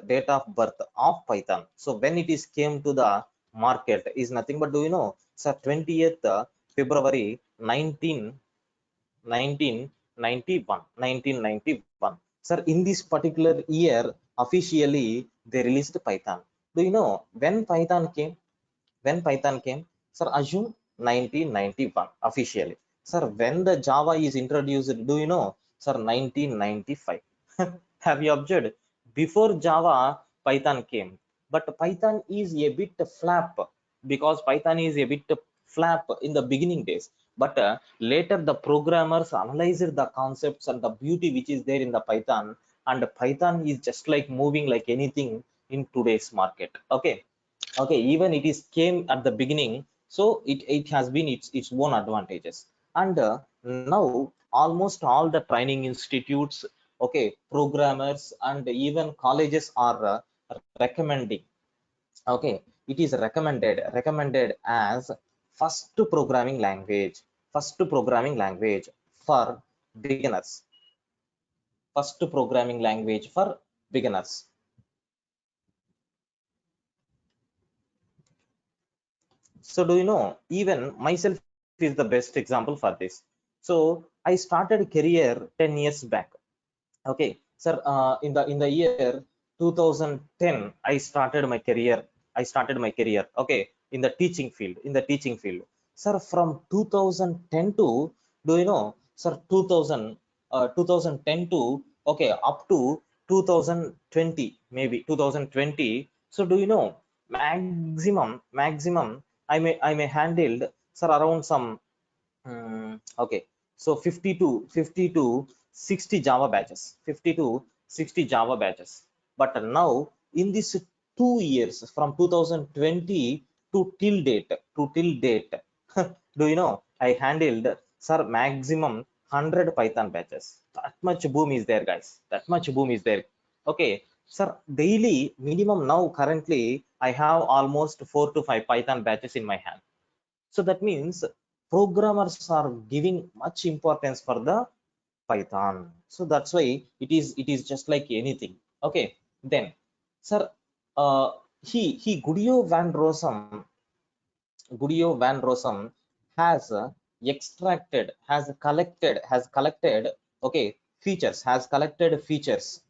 of Python. So when it is came to the market is nothing but, do you know, sir, 20th February 1991. Sir, in this particular year officially they released Python. Do you know when Python came? Sir, assume 1991 officially. Sir, when the Java is introduced, do you know? Sir, 1995. Have you observed? Before Java, Python came, but Python is a bit flap, because Python is a bit flap in the beginning days. But later the programmers analyzed the concepts and the beauty which is there in the Python, and Python is just like moving like anything in today's market. Okay, even it is came at the beginning, so it has been its own advantages. And now almost all the training institutes, okay, programmers and even colleges are recommending, okay, it is recommended as first programming language for beginners. First programming language for beginners. So do you know, even myself is the best example for this. So I started career 10 years back. Okay, sir, in the year 2010 I started my career. Okay, in the teaching field, sir. From 2010 to, do you know, sir, 2010 to, okay, up to 2020, maybe 2020. So do you know, maximum I may handled, sir, around some, okay, so 50 to 60 Java batches, 50 to 60 Java batches. But now in this 2 years, from 2020 to till date, do you know, I handled, sir, maximum 100 Python batches. That much boom is there, guys. That much boom is there. Okay, sir, daily minimum now currently I have almost 4 to 5 Python batches in my hand. So that means programmers are giving much importance for the Python. So that's why it is just like anything. Okay, then, sir, uh, he Gudio van Rossum has collected, okay, features, has collected features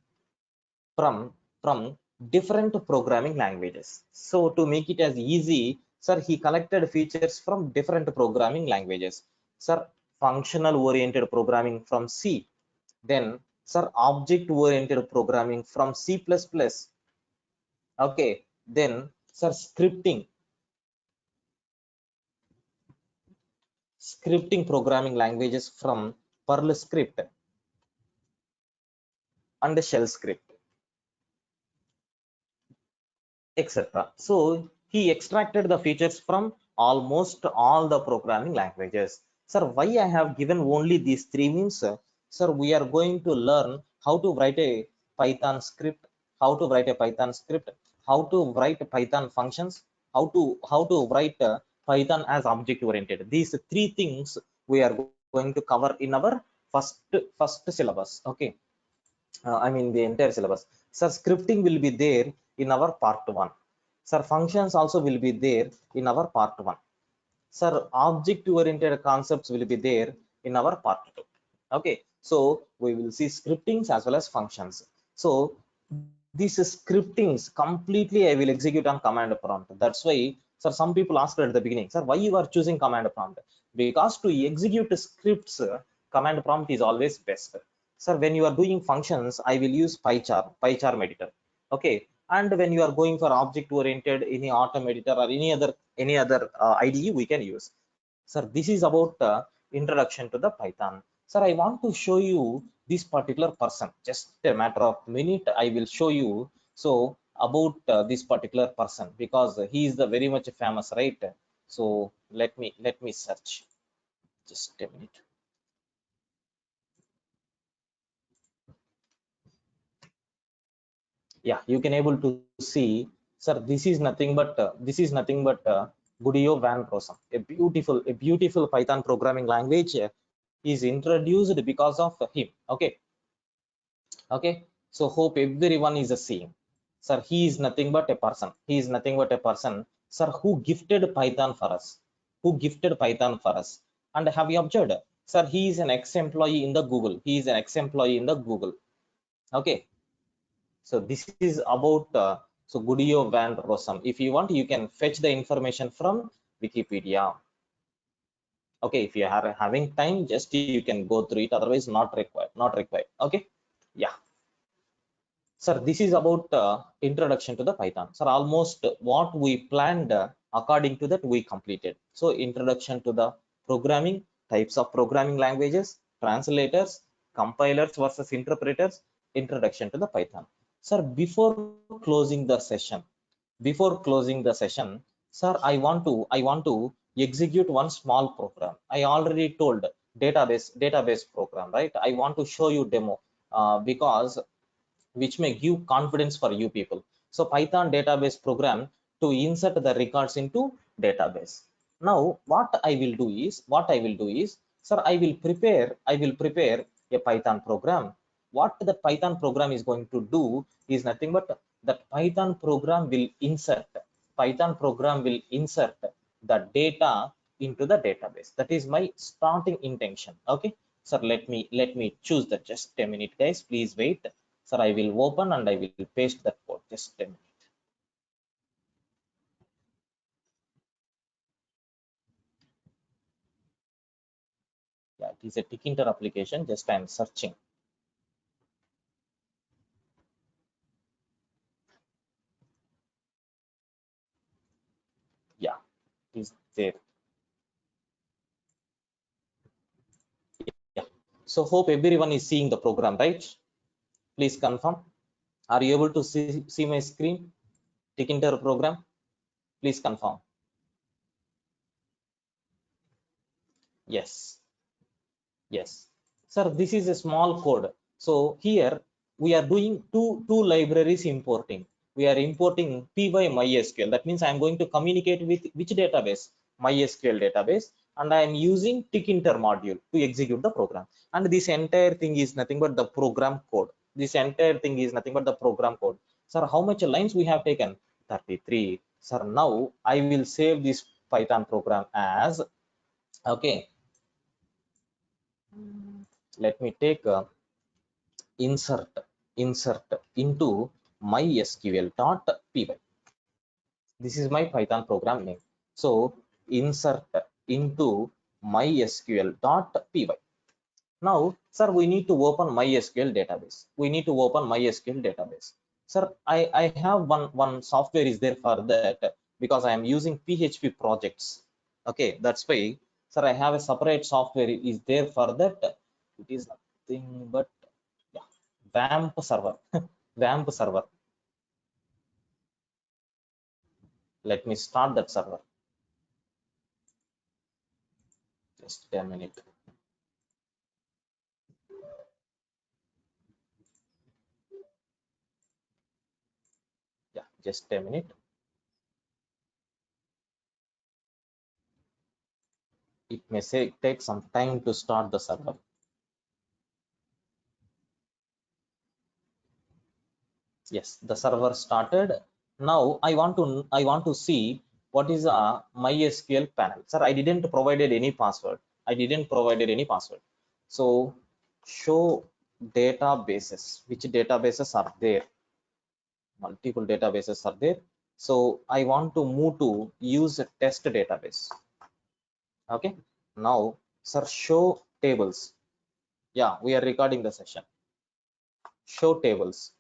from from different programming languages. So to make it as easy, sir, he collected features from different programming languages. Sir, functional oriented programming from C, then, sir, object oriented programming from C++. Okay, then, sir, scripting programming languages from Perl script and shell script, etc. So he extracted the features from almost all the programming languages. Sir, why I have given only these three means, sir, we are going to learn how to write a Python script, how to write Python functions, how to write Python as object oriented. These three things we are going to cover in our first syllabus. Okay, I mean the entire syllabus. Sir, scripting will be there in our part 1. Sir, functions also will be there in our part 1. Sir, object oriented concepts will be there in our part 2. Okay, so we will see scriptings as well as functions. So these scriptings completely I will execute on command prompt. That's why, sir, some people asked at the beginning, sir, why you are choosing command prompt? Because to execute scripts, command prompt is always best. Sir, when you are doing functions, I will use PyCharm editor. Okay, and when you are going for object oriented, any Atom editor or any other IDE we can use. Sir, this is about introduction to the Python. Sir, I want to show you this particular person. Just a matter of minute, I will show you. So about this particular person, because he is the very much famous, right? So let me search. Just a minute. Yeah, you can able to see, sir, this is nothing but Guido van Rossum, a beautiful Python programming language is introduced because of him. Okay, okay, so hope everyone is seeing. Sir, he is nothing but a person, sir, who gifted Python for us, and have you observed, sir, he is an ex-employee in the Google, okay. So this is about so Guido van Rossum. If you want, you can fetch the information from Wikipedia. Okay, if you are having time, just you can go through it. Otherwise, not required. Okay, yeah. Sir, this is about introduction to the Python. Sir, almost what we planned, according to that we completed. So introduction to the programming, types of programming languages, translators, compilers versus interpreters, introduction to the Python. Sir, closing the session, before closing the session, sir, I want to execute one small program. I already told database program, right? I want to show you demo because which may give confidence for you people. So Python database program to insert the records into database. Now what I will do is, sir, I will prepare a Python program. What the Python program is going to do is nothing but that Python program will insert the data into the database. That is my starting intention. Okay, sir, let me choose that. Just a minute, guys, please wait. Sir, I will open and I will paste that code. Just a minute. Yeah, it is a Tkinter application. Just I am searching. Yeah, it is there. Yeah. So hope everyone is seeing the program, right? Please confirm. Are you able to see my screen? Tkinter program. Please confirm. Yes. Yes. Sir, this is a small code. So here we are doing two libraries importing. We are importing py-mysql. That means I am going to communicate with which database? MySQL database, and I am using Tkinter module to execute the program. And this entire thing is nothing but the program code. This entire thing is nothing but the program code. Sir, how much lines we have taken? 33. Sir, now I will save this Python program as, okay, let me take insert insert into mysql.py. This is my Python program name. So insert into mysql.py. Now, sir, we need to open MySQL database. We need to open MySQL database. Sir, I have one software is there for that, because I am using PHP projects. Okay, that's why, sir, I have a separate software is there for that. It is nothing but, yeah, WAMP server. WAMP server. Let me start that server. Just a minute. Yeah, just a minute. It may say take some time to start the server. Yes, the server started. Now I want to see what is a MySQL panel. Sir, I didn't provided any password. I didn't provided any password. So show databases. Which databases are there? Multiple databases are there. So I want to move to use a test database. Okay, now, sir, show tables. Yeah, we are recording the session. Show tables.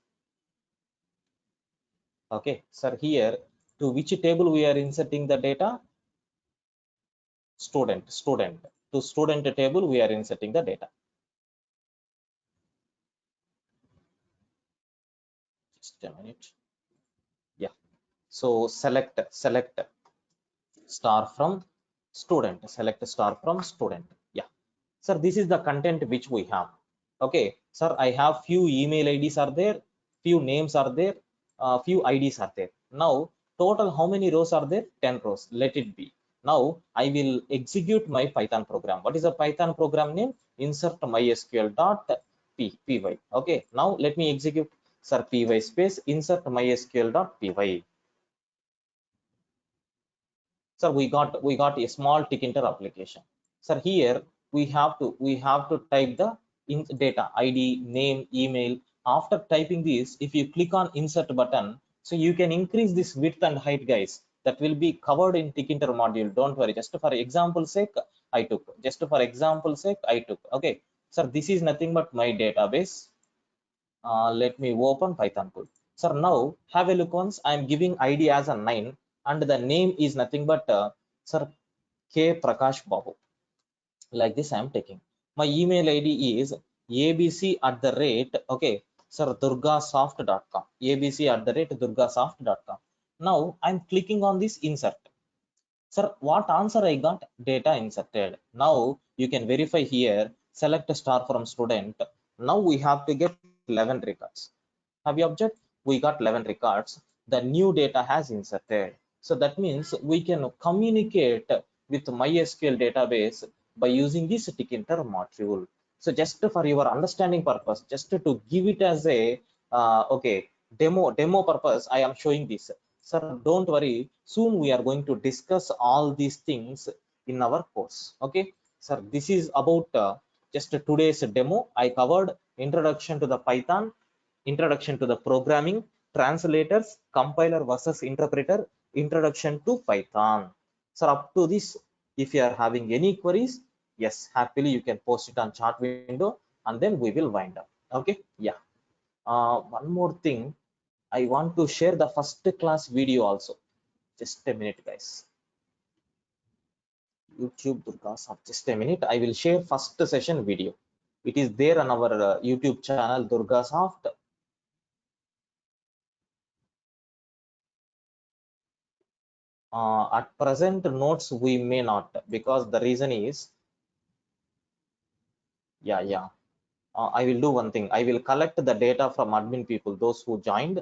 Okay, sir, here to which table we are inserting the data? Student. To student table we are inserting the data. Just a minute. Yeah, so select star from student. Select star from student. Yeah, sir, this is the content which we have. Okay, sir, I have few email IDs are there, few names are there, few IDs are there. Now total how many rows are there? 10 rows. Let it be. Now I will execute my Python program. What is a Python program name? Insert mysql dot py. Okay, now let me execute. Sir, py space insert mysql dot py. Sir, we got a small Tkinter application. Sir, here we have to type the data ID, name, email. After typing this, if you click on insert button, so you can increase this width and height, guys. That will be covered in Tkinter module. Don't worry. Just for example sake, I took. Just for example sake, I took. Okay, sir, this is nothing but my database. Let me open Python code. Sir, now have a look once. I am giving ID as a 9, and the name is nothing but Sir K Prakash Babu. Like this, I am taking. My email ID is abc at the rate, okay, sir, durgasoft.com. abc at the rate durgasoft.com. Now I'm clicking on this insert. Sir, what answer I got? Data inserted. Now you can verify here, select a star from student. Now we have to get 11 records. Have you observed? We got 11 records. The new data has inserted. So that means we can communicate with MySQL database by using this Tkinter module. So just for your understanding purpose, just to give it as a okay demo purpose, I am showing this. Sir, don't worry, soon we are going to discuss all these things in our course. Okay, sir, this is about just today's demo. I covered introduction to the Python, introduction to the programming, translators, compiler versus interpreter, introduction to Python. So up to this, if you are having any queries, yes, happily you can post it on chat window, and then we will wind up. Okay, yeah. One more thing, I want to share the first class video also. Just a minute, guys. YouTube Durgasoft. Just a minute. I will share first session video. It is there on our YouTube channel Durgasoft. At present, notes we may not, because the reason is, yeah. I will do one thing. I will collect the data from admin people, those who joined,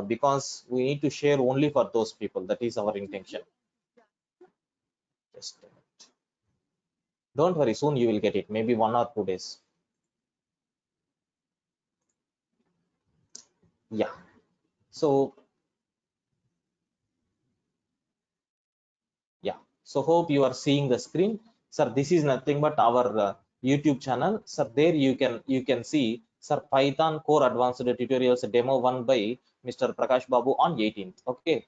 because we need to share only for those people. That is our intention. Just a minute. Don't worry, soon you will get it. Maybe 1 or 2 days. Yeah. So yeah. So hope you are seeing the screen. Sir, this is nothing but our YouTube channel. Sir, there you can see, sir, Python core advanced tutorials demo 1 by Mr. Prakash Babu on 18th. Okay.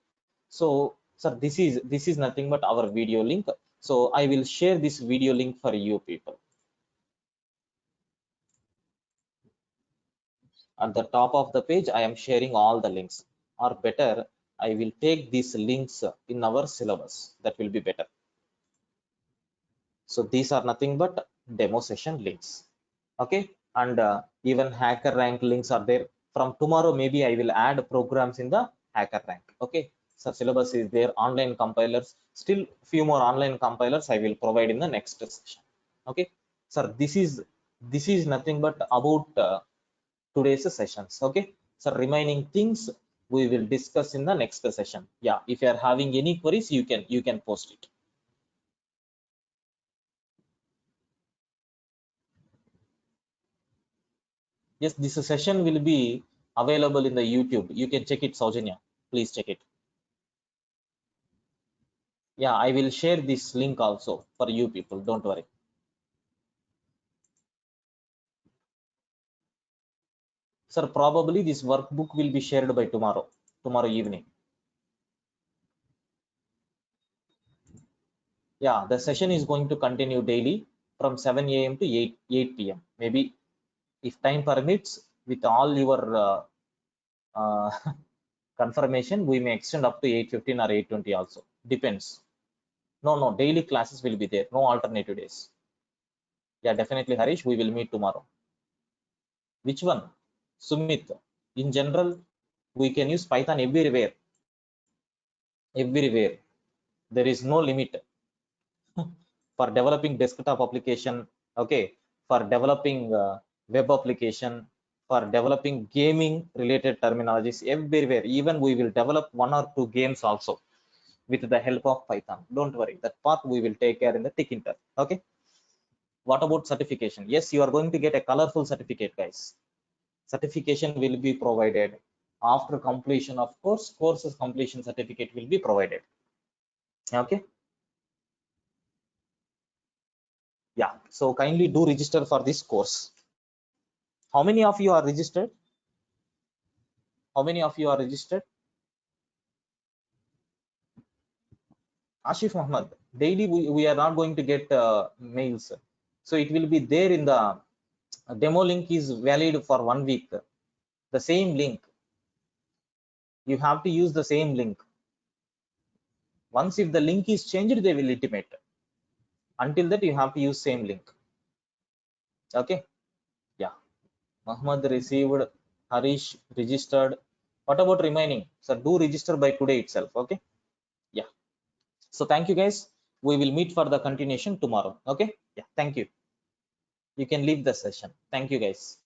So, sir, this is nothing but our video link. So I will share this video link for you people. At the top of the page, I am sharing all the links. Or better, I will take these links in our syllabus. That will be better. So these are nothing but demo session links. Okay, and even hacker rank links are there. From tomorrow, maybe I will add programs in the hacker rank. Okay, so syllabus is there, online compilers, still few more online compilers I will provide in the next session. Okay, sir, this is nothing but about today's sessions. Okay, so remaining things we will discuss in the next session. Yeah, if you are having any queries, you can post it. Yes, this session will be available in the YouTube. You can check it, Saujanya. Please check it. Yeah, I will share this link also for you people. Don't worry. Sir, probably this workbook will be shared by tomorrow evening. Yeah, the session is going to continue daily from 7 a.m. to 8 p.m. Maybe if time permits, with all your uh, confirmation, we may extend up to 8:15 or 8:20 also. Depends. No, daily classes will be there. No alternative days. Yeah, definitely, Harish. We will meet tomorrow. Which one? Sumit. In general, we can use Python everywhere. Everywhere. There is no limit for developing desktop application. Okay. For developing web application, for developing gaming related terminologies everywhere. Even we will develop 1 or 2 games also with the help of Python. Don't worry. That part we will take care in the tick inter. Okay. What about certification? Yes, you are going to get a colorful certificate, guys. Certification will be provided after completion of courses completion certificate will be provided. Okay, yeah, so kindly do register for this course. How many of you are registered? How many of you are registered? Ashif Muhammad, daily we are not going to get mails, so it will be there in the demo link is valid for 1 week. The same link, you have to use the same link. Once if the link is changed, they will intimate. Until that, you have to use same link. Okay, yeah. Muhammad received, Harish registered. What about remaining? So do register by today itself. Okay. Yeah. So thank you guys. We will meet for the continuation tomorrow. Okay. Yeah. Thank you. You can leave the session. Thank you guys.